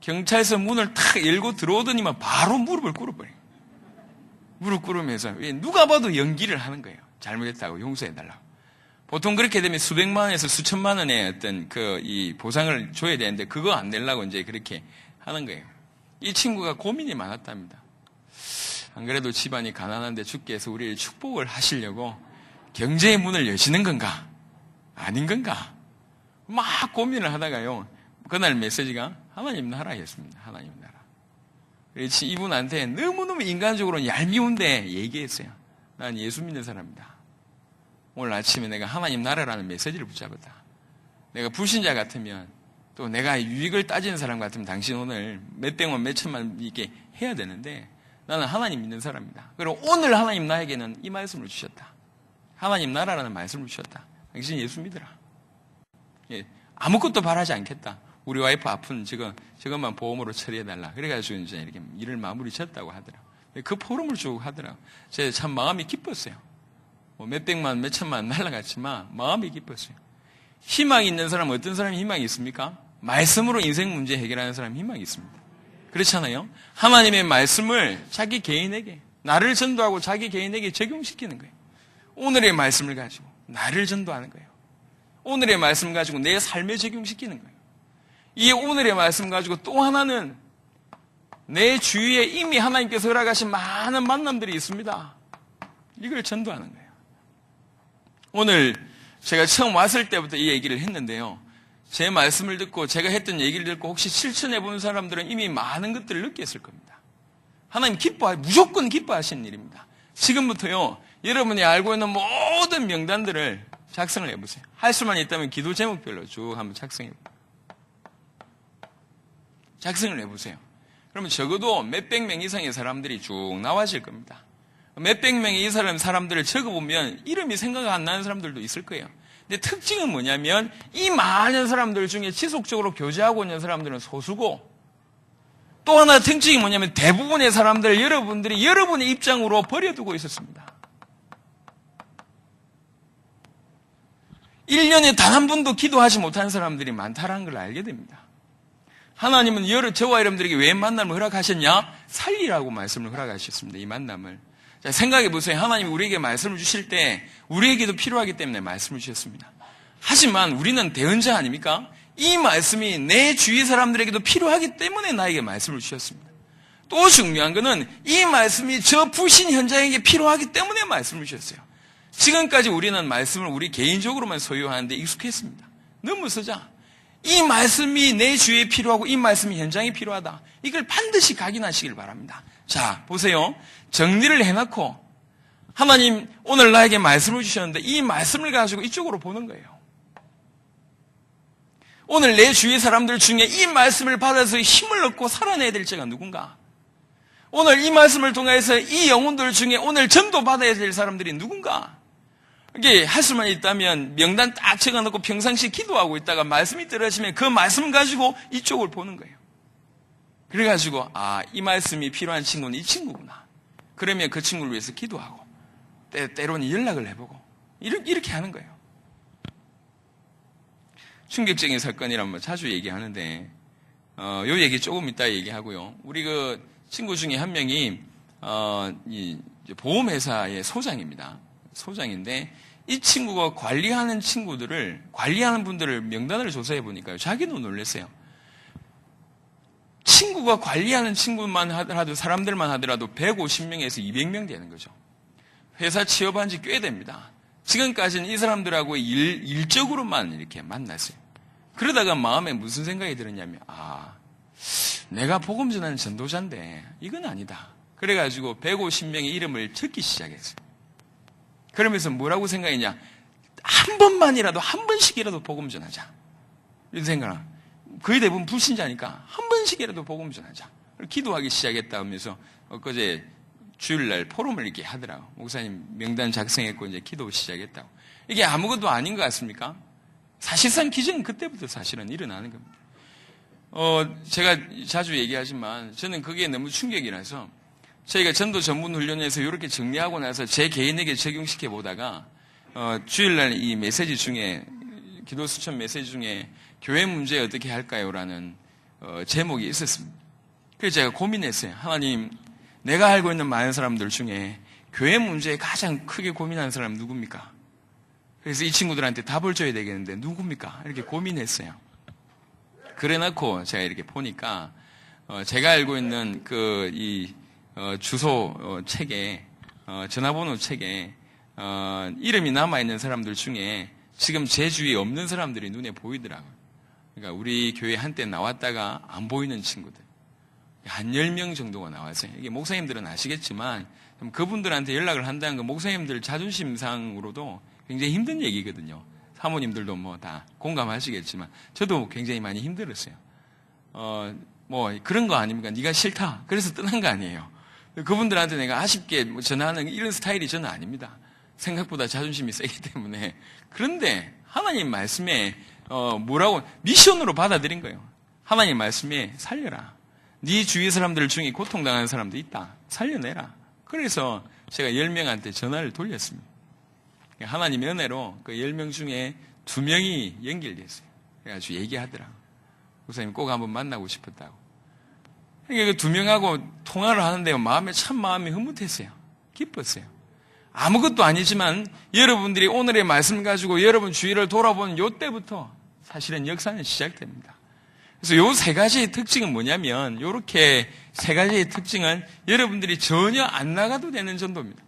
[SPEAKER 1] 경찰서 문을 탁 열고 들어오더니만 바로 무릎을 꿇어버려요. 무릎 꿇으면서 누가 봐도 연기를 하는 거예요. 잘못했다고 용서해달라고. 보통 그렇게 되면 수백만 원에서 수천만 원의 어떤 이 보상을 줘야 되는데 그거 안 내려고 이제 그렇게 하는 거예요. 이 친구가 고민이 많았답니다. 안 그래도 집안이 가난한데 주께서 우리를 축복을 하시려고 경제의 문을 여시는 건가? 아닌 건가? 막 고민을 하다가요. 그날 메시지가 하나님 나라였습니다. 하나님 나라. 그래서 이분한테 너무너무 인간적으로 얄미운데 얘기했어요. 난 예수 믿는 사람이다. 오늘 아침에 내가 하나님 나라라는 메시지를 붙잡았다. 내가 불신자 같으면 또 내가 유익을 따지는 사람 같으면 당신 오늘 몇 백만 몇 천만 이렇게 해야 되는데 나는 하나님 믿는 사람이다. 그리고 오늘 하나님 나에게는 이 말씀을 주셨다. 하나님 나라라는 말씀을 주셨다. 당신 예수 믿으라. 예, 아무것도 바라지 않겠다. 우리 와이프 아픈 저것만 보험으로 처리해달라. 그래가지고 이제 이렇게 일을 마무리 졌다고 하더라. 그 포럼을 주고 하더라. 제가 참 마음이 기뻤어요. 뭐 몇 백만, 몇 천만 날라갔지만 마음이 기뻤어요. 희망이 있는 사람은 어떤 사람이 희망이 있습니까? 말씀으로 인생 문제 해결하는 사람이 희망이 있습니다. 그렇잖아요? 하나님의 말씀을 자기 개인에게, 나를 전도하고 자기 개인에게 적용시키는 거예요. 오늘의 말씀을 가지고 나를 전도하는 거예요. 오늘의 말씀 가지고 내 삶에 적용시키는 거예요. 이 오늘의 말씀 가지고 또 하나는 내 주위에 이미 하나님께서 허락하신 많은 만남들이 있습니다. 이걸 전도하는 거예요. 오늘 제가 처음 왔을 때부터 이 얘기를 했는데요. 제 말씀을 듣고 제가 했던 얘기를 듣고 혹시 실천해 본 사람들은 이미 많은 것들을 느꼈을 겁니다. 하나님 무조건 기뻐하시는 일입니다. 지금부터요, 여러분이 알고 있는 모든 명단들을 작성을 해보세요. 할 수만 있다면 기도 제목별로 쭉 한번 작성을 해보세요. 그러면 적어도 몇백 명 이상의 사람들이 쭉 나와질 겁니다. 몇백 명의 이 사람들을 적어보면 이름이 생각 안 나는 사람들도 있을 거예요. 근데 특징은 뭐냐면 이 많은 사람들 중에 지속적으로 교제하고 있는 사람들은 소수고, 또 하나 특징이 뭐냐면 대부분의 사람들 여러분들이 여러분의 입장으로 버려두고 있었습니다. 1년에 단 한 번도 기도하지 못한 사람들이 많다는 걸 알게 됩니다. 하나님은 저와 여러분들에게 왜 만남을 허락하셨냐? 살리라고 말씀을 허락하셨습니다. 이 만남을. 자, 생각해 보세요. 하나님이 우리에게 말씀을 주실 때 우리에게도 필요하기 때문에 말씀을 주셨습니다. 하지만 우리는 대언자 아닙니까? 이 말씀이 내 주위 사람들에게도 필요하기 때문에 나에게 말씀을 주셨습니다. 또 중요한 것은 이 말씀이 저 불신 현장에게 필요하기 때문에 말씀을 주셨어요. 지금까지 우리는 말씀을 우리 개인적으로만 소유하는데 익숙했습니다. 너무 쓰자. 이 말씀이 내 주위에 필요하고 이 말씀이 현장에 필요하다. 이걸 반드시 각인하시길 바랍니다. 자, 보세요. 정리를 해놓고 하나님 오늘 나에게 말씀을 주셨는데 이 말씀을 가지고 이쪽으로 보는 거예요. 오늘 내 주위 사람들 중에 이 말씀을 받아서 힘을 얻고 살아내야 될 자가 누군가? 오늘 이 말씀을 통해서 이 영혼들 중에 오늘 전도 받아야 될 사람들이 누군가? 이게 할 수만 있다면 명단 딱 적어놓고 평상시 기도하고 있다가 말씀이 떨어지면 그 말씀 가지고 이쪽을 보는 거예요. 그래가지고 이 말씀이 필요한 친구는 이 친구구나. 그러면 그 친구를 위해서 기도하고 때로는 연락을 해보고 이렇게 하는 거예요. 충격적인 사건이라면 자주 얘기하는데 요 얘기 조금 이따 얘기하고요. 우리 그 친구 중에 한 명이 이 보험회사의 소장입니다. 소장인데 이 친구가 관리하는 분들을 명단을 조사해 보니까요. 자기도 놀랐어요. 친구가 관리하는 친구만 하더라도, 사람들만 하더라도 150명에서 200명 되는 거죠. 회사 취업한 지 꽤 됩니다. 지금까지는 이 사람들하고 일적으로만 이렇게 만났어요. 그러다가 마음에 무슨 생각이 들었냐면, 내가 복음 전하는 전도자인데 이건 아니다. 그래가지고 150명의 이름을 적기 시작했어요. 그러면서 뭐라고 생각했냐? 한 번만이라도, 한 번씩이라도 복음 전하자. 이런 생각을. 거의 대부분 불신자니까 한 번씩이라도 복음 전하자. 기도하기 시작했다 하면서 엊그제 주일날 포럼을 이렇게 하더라고. 목사님 명단 작성했고 이제 기도 시작했다고. 이게 아무것도 아닌 것 같습니까? 사실상 기적은 그때부터 사실은 일어나는 겁니다. 제가 자주 얘기하지만 저는 그게 너무 충격이라서 저희가 전도 전문 훈련에서 이렇게 정리하고 나서 제 개인에게 적용시켜 보다가 주일날 이 메시지 중에, 기도 수천 메시지 중에 교회 문제 어떻게 할까요? 라는 제목이 있었습니다. 그래서 제가 고민했어요. 하나님, 내가 알고 있는 많은 사람들 중에 교회 문제에 가장 크게 고민하는 사람 누굽니까? 그래서 이 친구들한테 답을 줘야 되겠는데 누굽니까? 이렇게 고민했어요. 그래 놓고 제가 이렇게 보니까 제가 알고 있는 주소 책에, 전화번호 책에 이름이 남아있는 사람들 중에 지금 제 주위에 없는 사람들이 눈에 보이더라고요. 그러니까 우리 교회 한때 나왔다가 안 보이는 친구들. 한 10명 정도가 나왔어요. 이게 목사님들은 아시겠지만, 그분들한테 연락을 한다는 건 목사님들 자존심상으로도 굉장히 힘든 얘기거든요. 사모님들도 뭐 다 공감하시겠지만, 저도 굉장히 많이 힘들었어요. 뭐 그런 거 아닙니까? 네가 싫다. 그래서 떠난 거 아니에요. 그분들한테 내가 아쉽게 뭐 전하는 이런 스타일이 저는 아닙니다. 생각보다 자존심이 세기 때문에. 그런데 하나님 말씀에 뭐라고 미션으로 받아들인 거예요. 하나님 말씀에 살려라. 네 주위 사람들 중에 고통당하는 사람도 있다. 살려내라. 그래서 제가 10명한테 전화를 돌렸습니다. 하나님의 은혜로 그 10명 중에 2명이 연결됐어요. 그래가지고 얘기하더라고요. 목사님 꼭 한번 만나고 싶었다고. 그러니까 그 2명하고 통화를 하는데 마음이 흐뭇했어요. 기뻤어요. 아무것도 아니지만 여러분들이 오늘의 말씀 가지고 여러분 주위를 돌아보는 요때부터 사실은 역사는 시작됩니다. 그래서 요 3가지의 특징은 뭐냐면, 요렇게 3가지의 특징은 여러분들이 전혀 안 나가도 되는 전도입니다.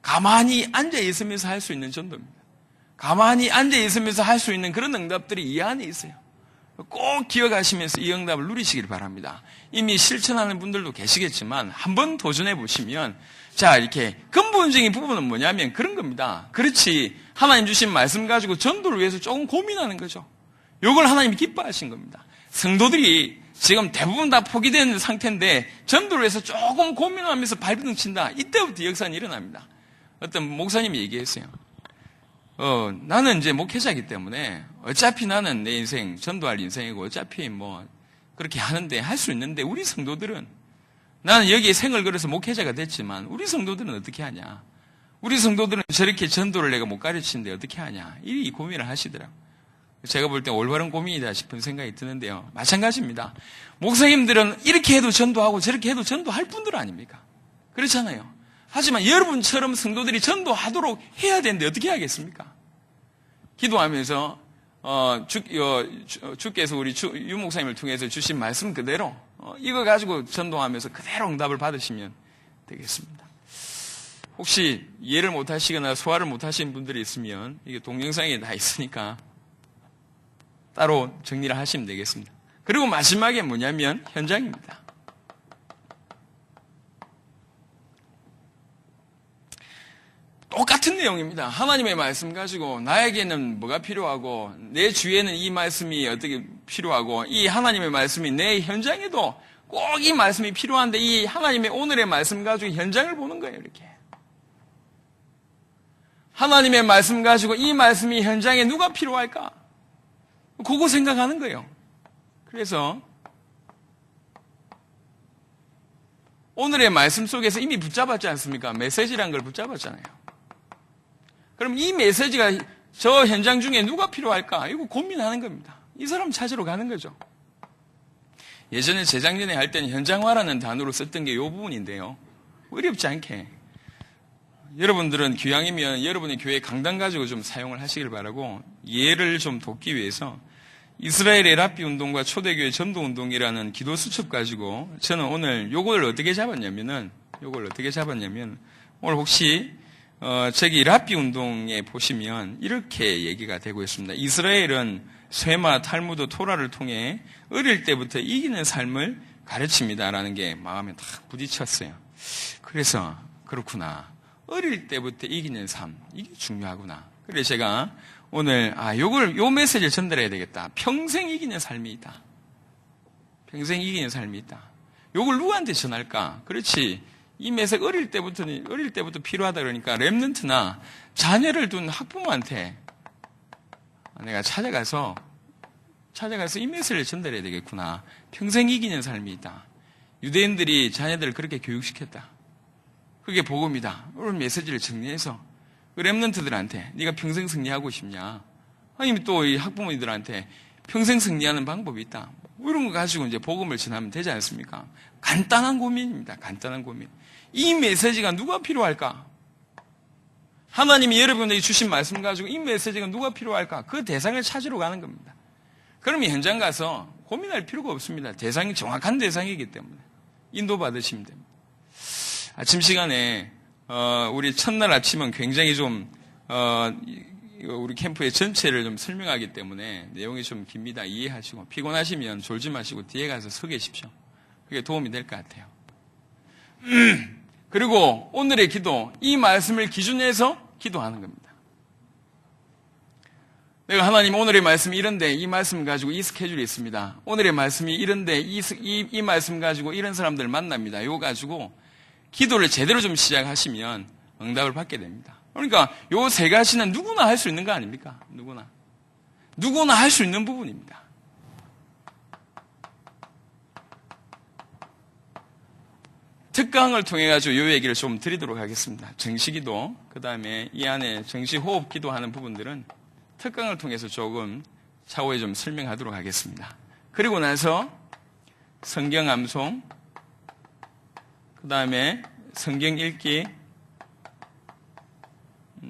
[SPEAKER 1] 가만히 앉아 있으면서 할 수 있는 전도입니다. 가만히 앉아 있으면서 할 수 있는 그런 응답들이 이 안에 있어요. 꼭 기억하시면서 이 응답을 누리시길 바랍니다. 이미 실천하는 분들도 계시겠지만 한번 도전해 보시면, 자, 이렇게 근본적인 부분은 뭐냐면 그런 겁니다. 그렇지, 하나님 주신 말씀 가지고 전도를 위해서 조금 고민하는 거죠. 이걸 하나님이 기뻐하신 겁니다. 성도들이 지금 대부분 다 포기된 상태인데 전도를 위해서 조금 고민하면서 발버둥 친다. 이때부터 역사는 일어납니다. 어떤 목사님이 얘기했어요. 나는 이제 목회자이기 때문에 어차피 나는 내 인생 전도할 인생이고 어차피 뭐 그렇게 하는데 할 수 있는데, 우리 성도들은, 나는 여기에 생을 걸어서 목회자가 됐지만 우리 성도들은 어떻게 하냐, 우리 성도들은 저렇게 전도를 내가 못 가르치는데 어떻게 하냐, 이 고민을 하시더라고요. 제가 볼 때 올바른 고민이다 싶은 생각이 드는데요. 마찬가지입니다. 목사님들은 이렇게 해도 전도하고 저렇게 해도 전도할 분들 아닙니까? 그렇잖아요. 하지만 여러분처럼 성도들이 전도하도록 해야 되는데 어떻게 하겠습니까? 기도하면서 주께서 우리 유 목사님을 통해서 주신 말씀 그대로 이거 가지고 전도하면서 그대로 응답을 받으시면 되겠습니다. 혹시 이해를 못하시거나 소화를 못하시는 분들이 있으면 이게 동영상에 다 있으니까 따로 정리를 하시면 되겠습니다. 그리고 마지막에 뭐냐면 현장입니다. 똑같은 내용입니다. 하나님의 말씀 가지고 나에게는 뭐가 필요하고 내 주위에는 이 말씀이 어떻게 필요하고 이 하나님의 말씀이 내 현장에도 꼭 이 말씀이 필요한데 이 하나님의 오늘의 말씀 가지고 현장을 보는 거예요. 이렇게 하나님의 말씀 가지고 이 말씀이 현장에 누가 필요할까? 그거 생각하는 거예요. 그래서 오늘의 말씀 속에서 이미 붙잡았지 않습니까? 메시지란 걸 붙잡았잖아요. 그럼 이 메시지가 저 현장 중에 누가 필요할까? 이거 고민하는 겁니다. 이 사람 찾으러 가는 거죠. 예전에 재작년에 할 때는 현장화라는 단어로 썼던 게 이 부분인데요. 어렵지 않게 여러분들은 기왕이면 여러분의 교회 강단 가지고 좀 사용을 하시길 바라고, 이해를 좀 돕기 위해서 이스라엘의 랍비 운동과 초대교회 전도 운동이라는 기도 수첩 가지고 저는 오늘 요걸 어떻게 잡았냐면 오늘 혹시 저기 랍비 운동에 보시면 이렇게 얘기가 되고 있습니다. 이스라엘은 쇠마, 탈무드, 토라를 통해 어릴 때부터 이기는 삶을 가르칩니다라는 게 마음에 탁 부딪혔어요. 그래서 그렇구나, 어릴 때부터 이기는 삶, 이게 중요하구나. 그래서 제가 오늘 요 메시지를 전달해야 되겠다. 평생 이기는 삶이 있다. 평생 이기는 삶이 있다. 요걸 누구한테 전할까? 그렇지, 이 메시지 어릴 때부터 필요하다 그러니까 렘넌트나 자녀를 둔 학부모한테 내가 찾아가서 이 메시지를 전달해야 되겠구나. 평생 이기는 삶이 있다. 유대인들이 자녀들을 그렇게 교육시켰다. 그게 복음이다. 이런 메시지를 정리해서 그 렘넌트들한테 네가 평생 승리하고 싶냐? 아니면 또 이 학부모님들한테 평생 승리하는 방법이 있다. 이런 거 가지고 이제 복음을 전하면 되지 않습니까? 간단한 고민입니다. 간단한 고민. 이 메시지가 누가 필요할까? 하나님이 여러분에게 주신 말씀 가지고 이 메시지가 누가 필요할까? 그 대상을 찾으러 가는 겁니다. 그러면 현장 가서 고민할 필요가 없습니다. 대상이 정확한 대상이기 때문에 인도받으시면 됩니다. 아침 시간에 우리 첫날 아침은 굉장히 좀 이거 우리 캠프의 전체를 좀 설명하기 때문에 내용이 좀 깁니다. 이해하시고 피곤하시면 졸지 마시고 뒤에 가서 서 계십시오. 그게 도움이 될 것 같아요. 그리고 오늘의 기도, 이 말씀을 기준해서 기도하는 겁니다. 내가 하나님 오늘의 말씀이 이런데 이 말씀 가지고 이 스케줄이 있습니다. 오늘의 말씀이 이런데 이 말씀 가지고 이런 사람들 만납니다. 이거 가지고 기도를 제대로 좀 시작하시면 응답을 받게 됩니다. 그러니까 요 세 가지는 누구나 할 수 있는 거 아닙니까? 누구나 할 수 있는 부분입니다. 특강을 통해 가지고 요 얘기를 좀 드리도록 하겠습니다. 정시기도, 그 다음에 이 안에 정시호흡 기도하는 부분들은 특강을 통해서 조금 차후에 좀 설명하도록 하겠습니다. 그리고 나서 성경 암송, 그 다음에 성경 읽기,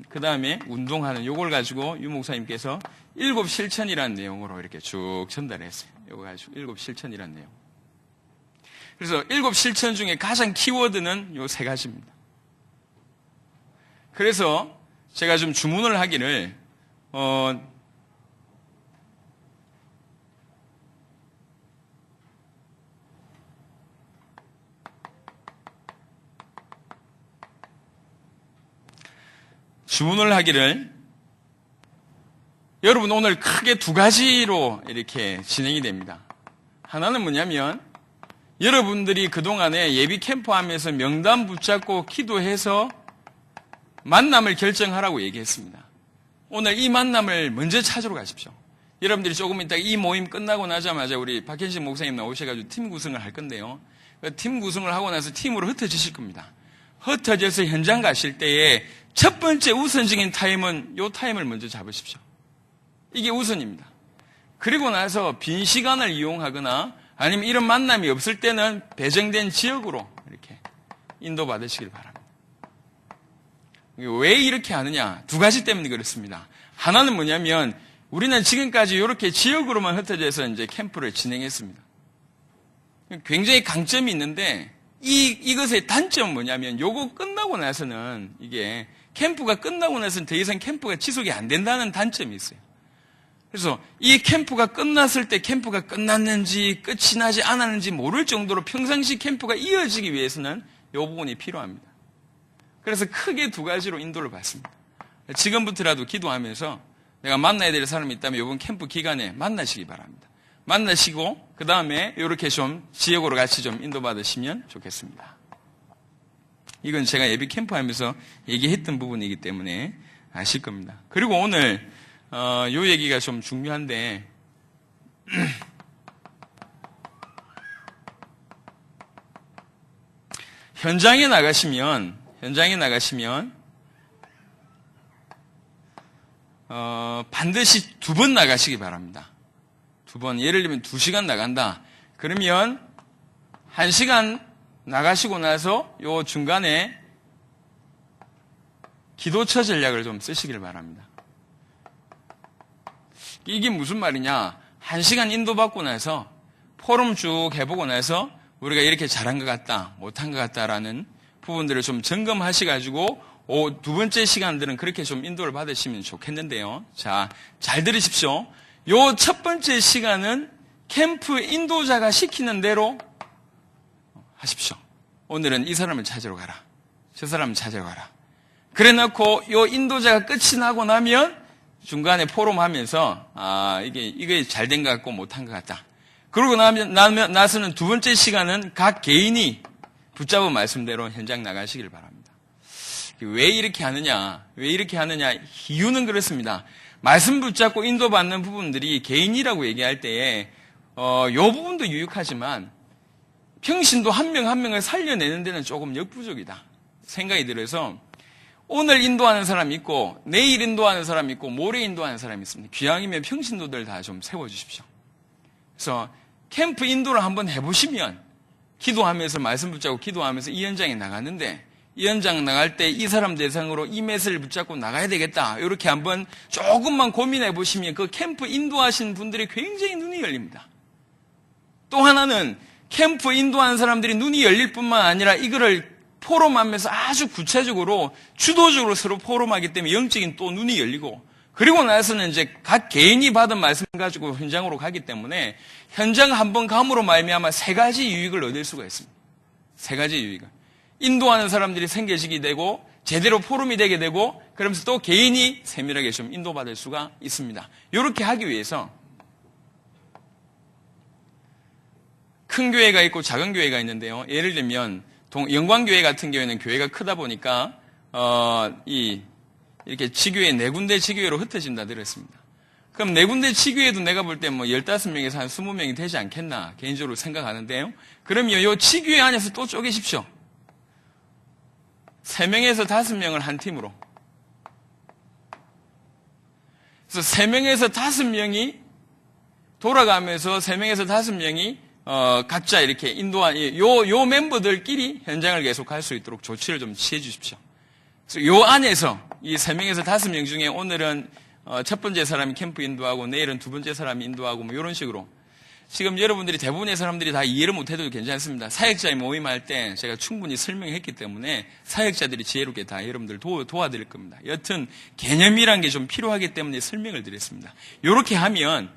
[SPEAKER 1] 그 다음에 운동하는 요걸 가지고 유 목사님께서 7 실천이라는 내용으로 이렇게 쭉 전달했어요. 요거 가지고 7 실천이라는 내용. 그래서 7 실천 중에 가장 키워드는 요 3가지입니다. 그래서 제가 좀 주문을 하기를 여러분 오늘 크게 2가지로 이렇게 진행이 됩니다. 하나는 뭐냐면 여러분들이 그동안에 예비 캠프 하면서 명단 붙잡고 기도해서 만남을 결정하라고 얘기했습니다. 오늘 이 만남을 먼저 찾으러 가십시오. 여러분들이 조금 이따 이 모임 끝나고 나자마자 우리 박현식 목사님 나오셔가지고 팀 구성을 할 건데요. 팀 구성을 하고 나서 팀으로 흩어지실 겁니다. 흩어져서 현장 가실 때에 첫 번째 우선적인 타임은 요 타임을 먼저 잡으십시오. 이게 우선입니다. 그리고 나서 빈 시간을 이용하거나 아니면 이런 만남이 없을 때는 배정된 지역으로 이렇게 인도받으시길 바랍니다. 왜 이렇게 하느냐? 2가지 때문에 그렇습니다. 하나는 뭐냐면 우리는 지금까지 이렇게 지역으로만 흩어져서 이제 캠프를 진행했습니다. 굉장히 강점이 있는데 이것의 단점은 뭐냐면 요거 끝나고 나서는 이게 캠프가 끝나고 나서는 더 이상 캠프가 지속이 안 된다는 단점이 있어요. 그래서 이 캠프가 끝났을 때 캠프가 끝났는지 끝이 나지 않았는지 모를 정도로 평상시 캠프가 이어지기 위해서는 이 부분이 필요합니다. 그래서 크게 2가지로 인도를 받습니다. 지금부터라도 기도하면서 내가 만나야 될 사람이 있다면 이번 캠프 기간에 만나시기 바랍니다. 만나시고 그 다음에 이렇게 좀 지역으로 같이 좀 인도받으시면 좋겠습니다. 이건 제가 예비 캠프 하면서 얘기했던 부분이기 때문에 아실 겁니다. 그리고 오늘 요 얘기가 좀 중요한데 현장에 나가시면 반드시 2번 나가시기 바랍니다. 2번. 예를 들면 2시간 나간다. 그러면 1시간 나가시고 나서 요 중간에 기도처 전략을 좀 쓰시길 바랍니다. 이게 무슨 말이냐? 1시간 인도받고 나서 포럼 쭉 해보고 나서 우리가 이렇게 잘한 것 같다, 못한 것 같다라는 부분들을 좀 점검하셔가지고 2번째 시간들은 그렇게 좀 인도를 받으시면 좋겠는데요. 자, 잘 들으십시오. 요 첫 번째 시간은 캠프 인도자가 시키는 대로 하십시오. 오늘은 이 사람을 찾으러 가라. 저 사람을 찾으러 가라. 그래 놓고 요 인도자가 끝이 나고 나면 중간에 포럼하면서 이게 잘 된 것 같고 못한 것 같다. 그러고 나서는 2번째 시간은 각 개인이 붙잡은 말씀대로 현장 나가시길 바랍니다. 왜 이렇게 하느냐? 이유는 그렇습니다. 말씀 붙잡고 인도받는 부분들이 개인이라고 얘기할 때에 요 부분도 유익하지만 평신도 한 명 한 명을 살려내는 데는 조금 역부족이다 생각이 들어서 오늘 인도하는 사람이 있고 내일 인도하는 사람이 있고 모레 인도하는 사람이 있습니다. 기왕이면 평신도들 다 좀 세워주십시오. 그래서 캠프 인도를 한번 해보시면 기도하면서 말씀 붙잡고 기도하면서 이 현장에 나갔는데 이 현장 나갈 때 이 사람 대상으로 이 메시지를 붙잡고 나가야 되겠다. 이렇게 한번 조금만 고민해 보시면 그 캠프 인도하신 분들이 굉장히 눈이 열립니다. 또 하나는 캠프 인도하는 사람들이 눈이 열릴 뿐만 아니라 이거를 포럼하면서 아주 구체적으로 주도적으로 서로 포럼하기 때문에 영적인 또 눈이 열리고 그리고 나서는 이제 각 개인이 받은 말씀 가지고 현장으로 가기 때문에 현장 한번 감으로 말미암아 세 가지 유익을 얻을 수가 있습니다. 세 가지 유익을. 인도하는 사람들이 생겨지게 되고 제대로 포럼이 되게 되고 그러면서 또 개인이 세밀하게 좀 인도받을 수가 있습니다. 이렇게 하기 위해서 큰 교회가 있고 작은 교회가 있는데요. 예를 들면 영광교회 같은 경우에는 교회가 크다 보니까 이렇게 지교회 4군데 지교회로 흩어진다 들었습니다. 그럼 4군데 지교회도 내가 볼 때 뭐 15명에서 한 20명이 되지 않겠나 개인적으로 생각하는데요. 그러면 이 지교회 안에서 또 쪼개십시오. 3명에서 5명을 한 팀으로. 그래서 3명에서 5명이 돌아가면서 3명에서 5명이 각자 이렇게 인도한 요 멤버들끼리 현장을 계속 할 수 있도록 조치를 좀 취해 주십시오. 그래서 요 안에서 이 3명에서 5명 중에 오늘은 첫 번째 사람이 캠프 인도하고 내일은 두 번째 사람이 인도하고 뭐 이런 식으로 지금 여러분들이 대부분의 사람들이 다 이해를 못해도 괜찮습니다. 사역자의 모임할 때 제가 충분히 설명했기 때문에 사역자들이 지혜롭게 다 여러분들 도와드릴 겁니다. 여튼 개념이란 게 좀 필요하기 때문에 설명을 드렸습니다. 이렇게 하면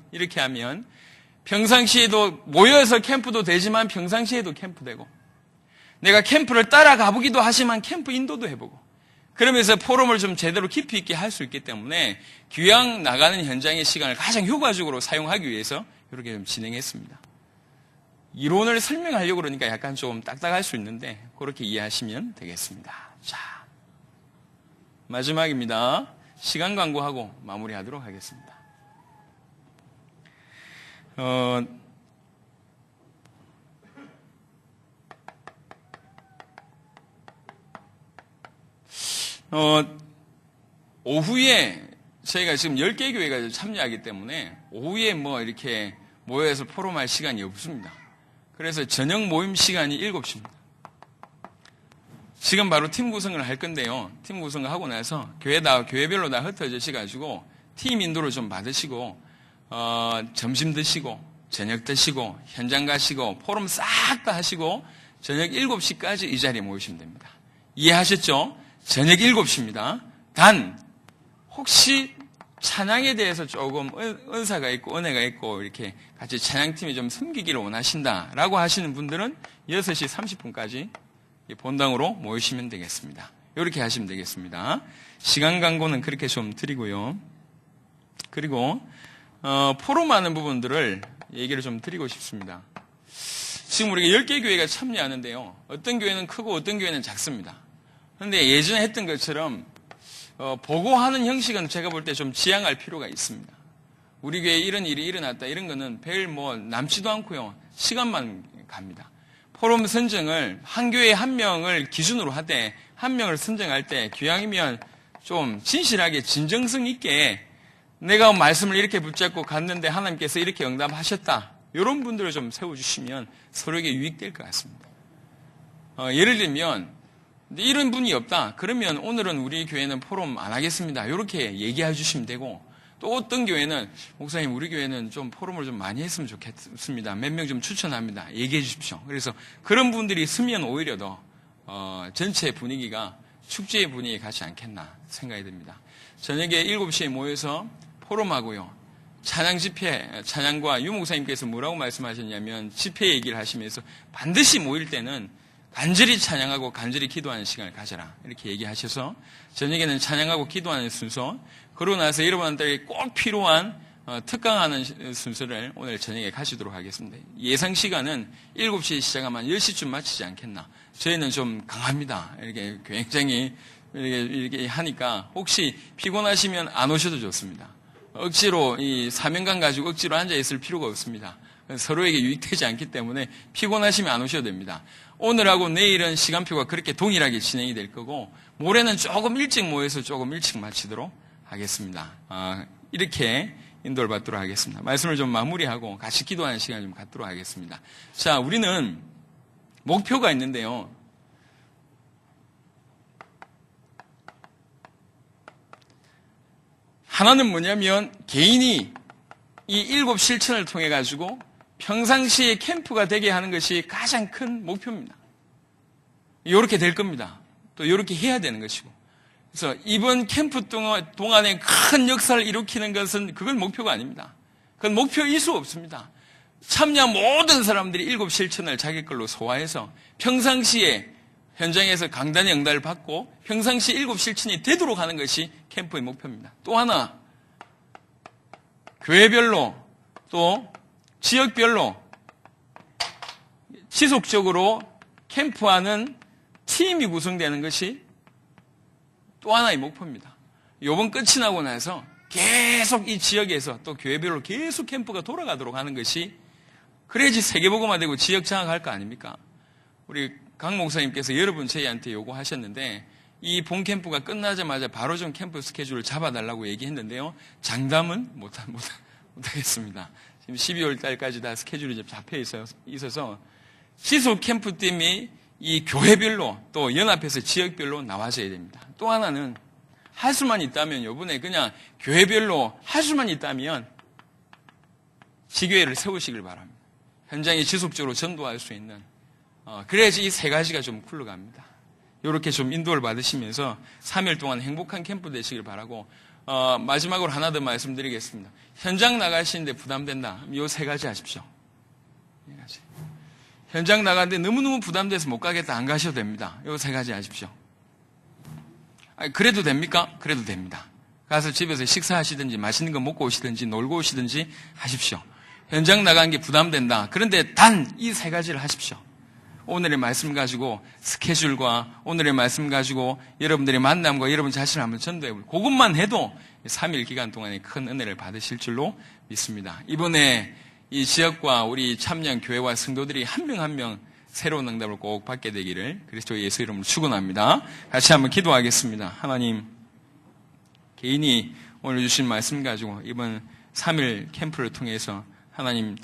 [SPEAKER 1] 평상시에도 모여서 캠프도 되지만 평상시에도 캠프 되고 내가 캠프를 따라가 보기도 하지만 캠프 인도도 해보고 그러면서 포럼을 좀 제대로 깊이 있게 할 수 있기 때문에 귀양 나가는 현장의 시간을 가장 효과적으로 사용하기 위해서 이렇게 좀 진행했습니다. 이론을 설명하려고 그러니까 약간 좀 딱딱할 수 있는데 그렇게 이해하시면 되겠습니다. 자, 마지막입니다. 시간 광고하고 마무리하도록 하겠습니다. 오후에 저희가 지금 10개 교회가 참여하기 때문에 오후에 뭐 이렇게 모여서 포럼할 시간이 없습니다. 그래서 저녁 모임 시간이 7시입니다. 지금 바로 팀 구성을 할 건데요. 팀 구성을 하고 나서 교회별로 다 흩어지셔가지고 팀 인도를 좀 받으시고 점심 드시고 저녁 드시고 현장 가시고 포럼 싹 다 하시고 저녁 7시까지 이 자리에 모이시면 됩니다. 이해하셨죠? 저녁 7시입니다. 단 혹시 찬양에 대해서 조금 은사가 있고 은혜가 있고 이렇게 같이 찬양팀이 좀 섬기기를 원하신다라고 하시는 분들은 6시 30분까지 본당으로 모이시면 되겠습니다. 이렇게 하시면 되겠습니다. 시간 광고는 그렇게 좀 드리고요. 그리고 포럼하는 부분들을 얘기를 좀 드리고 싶습니다. 지금 우리가 10개 교회가 참여하는데요. 어떤 교회는 크고 어떤 교회는 작습니다. 그런데 예전에 했던 것처럼 보고하는 형식은 제가 볼 때 좀 지양할 필요가 있습니다. 우리 교회에 이런 일이 일어났다 이런 거는 별 남지도 않고요. 시간만 갑니다. 포럼 선정을 한 교회에 한 명을 기준으로 하되 한 명을 선정할 때 기왕이면 좀 진실하게 진정성 있게 내가 말씀을 이렇게 붙잡고 갔는데 하나님께서 이렇게 응답하셨다. 이런 분들을 좀 세워주시면 서로에게 유익될 것 같습니다. 예를 들면 이런 분이 없다. 그러면 오늘은 우리 교회는 포럼 안 하겠습니다. 이렇게 얘기해 주시면 되고 또 어떤 교회는 목사님 우리 교회는 좀 포럼을 좀 많이 했으면 좋겠습니다. 몇 명 좀 추천합니다. 얘기해 주십시오. 그래서 그런 분들이 있으면 오히려 더 전체 분위기가 축제의 분위기에 가지 않겠나 생각이 듭니다. 저녁에 7시에 모여서 포럼하고요. 찬양 집회, 찬양과 유 목사님께서 뭐라고 말씀하셨냐면 집회 얘기를 하시면서 반드시 모일 때는 간절히 찬양하고 간절히 기도하는 시간을 가져라. 이렇게 얘기하셔서 저녁에는 찬양하고 기도하는 순서, 그러고 나서 여러분들이 꼭 필요한 특강하는 순서를 오늘 저녁에 가지도록 하겠습니다. 예상 시간은 7시에 시작하면 10시쯤 마치지 않겠나. 저희는 좀 강합니다. 이렇게 굉장히 이렇게 하니까 혹시 피곤하시면 안 오셔도 좋습니다. 억지로 이 사명감 가지고 억지로 앉아있을 필요가 없습니다. 서로에게 유익되지 않기 때문에 피곤하시면 안 오셔도 됩니다. 오늘하고 내일은 시간표가 그렇게 동일하게 진행이 될 거고 모레는 조금 일찍 모여서 조금 일찍 마치도록 하겠습니다. 이렇게 인도를 받도록 하겠습니다. 말씀을 좀 마무리하고 같이 기도하는 시간을 좀 갖도록 하겠습니다. 자, 우리는 목표가 있는데요. 하나는 뭐냐면 개인이 이 7 실천을 통해 가지고 평상시에 캠프가 되게 하는 것이 가장 큰 목표입니다. 이렇게 될 겁니다. 또 이렇게 해야 되는 것이고 그래서 이번 캠프 동안에 큰 역사를 일으키는 것은 그건 목표가 아닙니다. 그건 목표일 수 없습니다. 참여한 모든 사람들이 7 실천을 자기 걸로 소화해서 평상시에 현장에서 강단의 응답을 받고 평상시 7 실천이 되도록 하는 것이 캠프의 목표입니다. 또 하나, 교회별로 또 지역별로 지속적으로 캠프하는 팀이 구성되는 것이 또 하나의 목표입니다. 이번 끝이 나고 나서 계속 이 지역에서 또 교회별로 계속 캠프가 돌아가도록 하는 것이, 그래야지 세계복음화되고 지역 장악할 거 아닙니까? 우리 강 목사님께서 여러분 저희한테 요구하셨는데 이 본 캠프가 끝나자마자 바로 좀 캠프 스케줄을 잡아달라고 얘기했는데요. 장담은 못하겠습니다. 지금 12월 달까지 다 스케줄이 잡혀 있어서 지속 캠프팀이 이 교회별로 또 연합해서 지역별로 나와줘야 됩니다. 또 하나는 할 수만 있다면, 요번에 그냥 교회별로 할 수만 있다면 지교회를 세우시길 바랍니다. 현장에 지속적으로 전도할 수 있는, 그래야지 이 세 가지가 좀 굴러갑니다. 이렇게 좀 인도를 받으시면서 3일 동안 행복한 캠프 되시길 바라고, 마지막으로 하나 더 말씀드리겠습니다. 현장 나가시는데 부담된다. 이 세 가지 하십시오. 현장 나가는데 너무너무 부담돼서 못 가겠다. 안 가셔도 됩니다. 이 세 가지 하십시오. 그래도 됩니까? 그래도 됩니다. 가서 집에서 식사하시든지 맛있는 거 먹고 오시든지 놀고 오시든지 하십시오. 현장 나가는 게 부담된다. 그런데 단 이 세 가지를 하십시오. 오늘의 말씀 가지고 스케줄과 오늘의 말씀 가지고 여러분들의 만남과 여러분 자신을 한번 전도해보고, 그것만 해도 3일 기간 동안에 큰 은혜를 받으실 줄로 믿습니다. 이번에 이 지역과 우리 참여한 교회와 성도들이 한 명 한 명 새로운 응답을 꼭 받게 되기를 그리스도 예수 이름으로 축원합니다. 같이 한번 기도하겠습니다. 하나님, 개인이 오늘 주신 말씀 가지고 이번 3일 캠프를 통해서 하나님,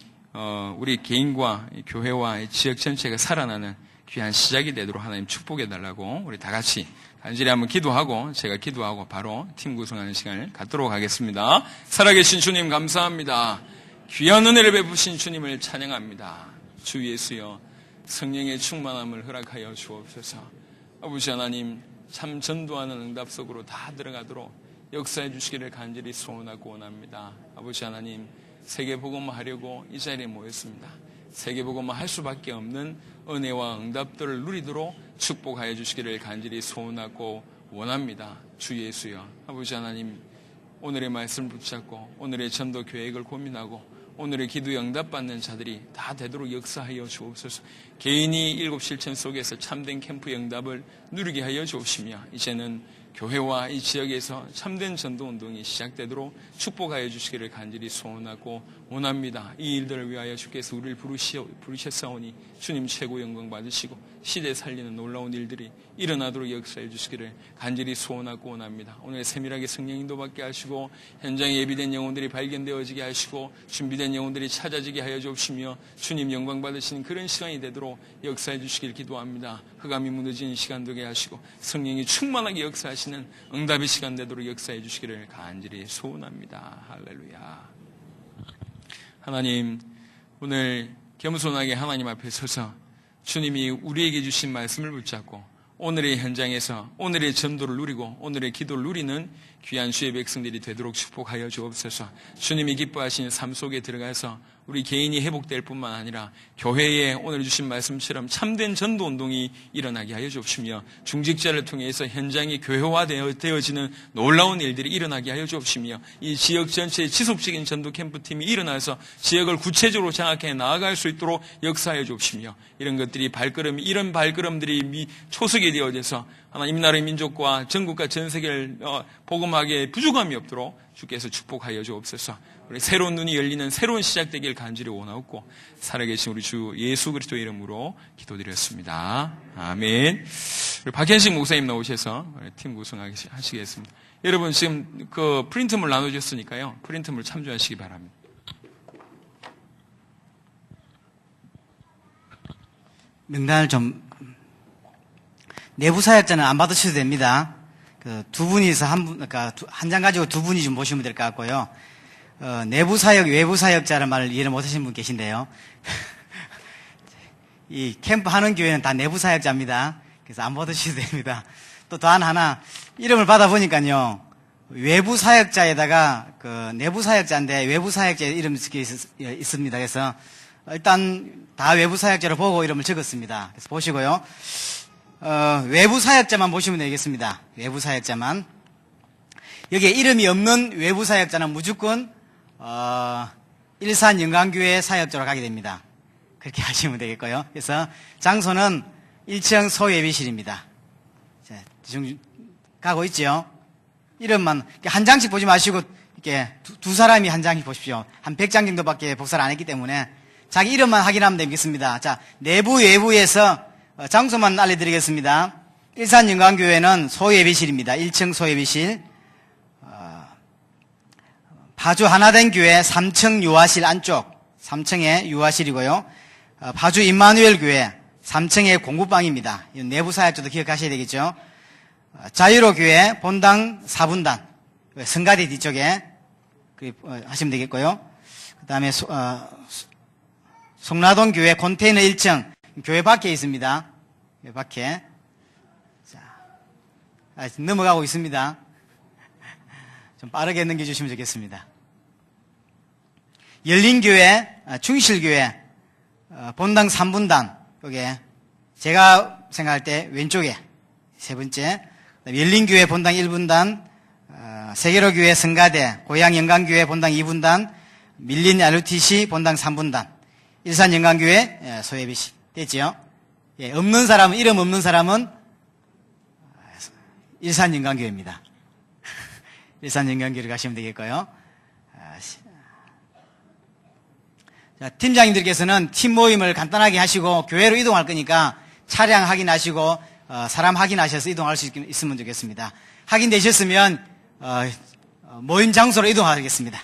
[SPEAKER 1] 우리 개인과 교회와 지역 전체가 살아나는 귀한 시작이 되도록 하나님 축복해달라고 우리 다 같이 간절히 한번 기도하고, 제가 기도하고 바로 팀 구성하는 시간을 갖도록 하겠습니다. 살아계신 주님 감사합니다. 귀한 은혜를 베푸신 주님을 찬양합니다. 주 예수여, 성령의 충만함을 허락하여 주옵소서. 아버지 하나님, 참 전도하는 응답 속으로 다 들어가도록 역사해 주시기를 간절히 소원하고 원합니다. 아버지 하나님, 세계복음화 하려고 이 자리에 모였습니다. 세계복음화 할 수밖에 없는 은혜와 응답들을 누리도록 축복하여 주시기를 간절히 소원하고 원합니다. 주 예수여, 아버지 하나님, 오늘의 말씀을 붙잡고 오늘의 전도 계획을 고민하고 오늘의 기도에 응답받는 자들이 다 되도록 역사하여 주옵소서. 개인이 7 실천 속에서 참된 캠프의 응답을 누리게 하여 주옵시며, 이제는 교회와 이 지역에서 참된 전도운동이 시작되도록 축복하여 주시기를 간절히 소원하고 원합니다. 이 일들을 위하여 주께서 우리를 부르셨사오니 주님 최고 영광 받으시고 시대 살리는 놀라운 일들이 일어나도록 역사해 주시기를 간절히 소원하고 원합니다. 오늘 세밀하게 성령 인도받게 하시고 현장에 예비된 영혼들이 발견되어지게 하시고 준비된 영혼들이 찾아지게 하여 주옵시며 주님 영광 받으시는 그런 시간이 되도록 역사해 주시길 기도합니다. 흑암이 무너지는 시간 되게 하시고 성령이 충만하게 역사하시는 응답의 시간 되도록 역사해 주시기를 간절히 소원합니다. 할렐루야. 하나님, 오늘 겸손하게 하나님 앞에 서서 주님이 우리에게 주신 말씀을 붙잡고 오늘의 현장에서 오늘의 전도를 누리고 오늘의 기도를 누리는 귀한 주의 백성들이 되도록 축복하여 주옵소서. 주님이 기뻐하시는 삶 속에 들어가서 우리 개인이 회복될 뿐만 아니라 교회에 오늘 주신 말씀처럼 참된 전도운동이 일어나게 하여 주옵시며 중직자를 통해서 현장이 교회화되어지는 놀라운 일들이 일어나게 하여 주옵시며 이 지역 전체의 지속적인 전도 캠프팀이 일어나서 지역을 구체적으로 장악해 나아갈 수 있도록 역사하여 주옵시며 이런 것들이 이런 발걸음들이 초석이 되어져서 하나님 나라의 민족과 전국과 전 세계를 복음하기에 부족함이 없도록 주께서 축복하여 주옵소서. 우리 새로운 눈이 열리는 새로운 시작되길 간절히 원하옵고 살아계신 우리 주 예수 그리스도의 이름으로 기도드렸습니다. 아멘. 우리 박현식 목사님 나오셔서 팀 구성하시겠습니다. 여러분 지금 그 프린트물 나눠줬으니까요. 프린트물 참조하시기 바랍니다.
[SPEAKER 2] 명단을 좀 내부 사역자는 안 받으셔도 됩니다. 두 분이서 그러니까 한 장 가지고 두 분이 좀 보시면 될 것 같고요. 내부 사역, 외부 사역자라는 말을 이해를 못 하시는 분 계신데요. 이 캠프 하는 교회는 다 내부 사역자입니다. 그래서 안 받으셔도 됩니다. 또 하나, 이름을 받아보니까요, 외부 사역자에다가, 내부 사역자인데 외부 사역자 이름이 적혀 있습니다. 그래서 일단 다 외부 사역자로 보고 이름을 적었습니다. 그래서 보시고요. 외부 사역자만 보시면 되겠습니다. 외부 사역자만. 여기에 이름이 없는 외부 사역자는 무조건, 일산 영광교회 사역자로 가게 됩니다. 그렇게 하시면 되겠고요. 그래서 장소는 1층 소예비실입니다. 자, 지금 가고 있죠? 이름만, 한 장씩 보지 마시고, 이렇게 두 사람이 한 장씩 보십시오. 한 100장 정도밖에 복사를 안 했기 때문에 자기 이름만 확인하면 되겠습니다. 자, 내부, 외부에서 장소만 알려드리겠습니다. 일산 영광교회는 소예비실입니다. 1층 소예비실. 파주 하나된 교회 3층 유아실 안쪽, 3층에 유아실이고요. 파주 임마누엘 교회 3층에 공부방입니다. 내부 사역자도 기억하셔야 되겠죠. 자유로 교회 본당 4분단, 성가대 뒤쪽에 하시면 되겠고요. 그 다음에 송라동 교회 컨테이너 1층, 교회 밖에 있습니다. 교회 밖에. 자, 넘어가고 있습니다. 좀 빠르게 넘겨주시면 좋겠습니다. 열린교회, 충실교회, 본당 3분단, 여기에 제가 생각할 때 왼쪽에 세 번째, 열린교회 본당 1분단, 세계로교회 성가대, 고향영광교회 본당 2분단, 밀린 RUTC 본당 3분단, 일산영광교회 소예비실. 됐지요? 예, 없는 사람은, 이름 없는 사람은 일산영광교회입니다. 일산영광교회로 가시면 되겠고요. 자, 팀장님들께서는 팀 모임을 간단하게 하시고 교회로 이동할 거니까 차량 확인하시고 사람 확인하셔서 이동할 수 있으면 좋겠습니다. 확인되셨으면 모임 장소로 이동하겠습니다.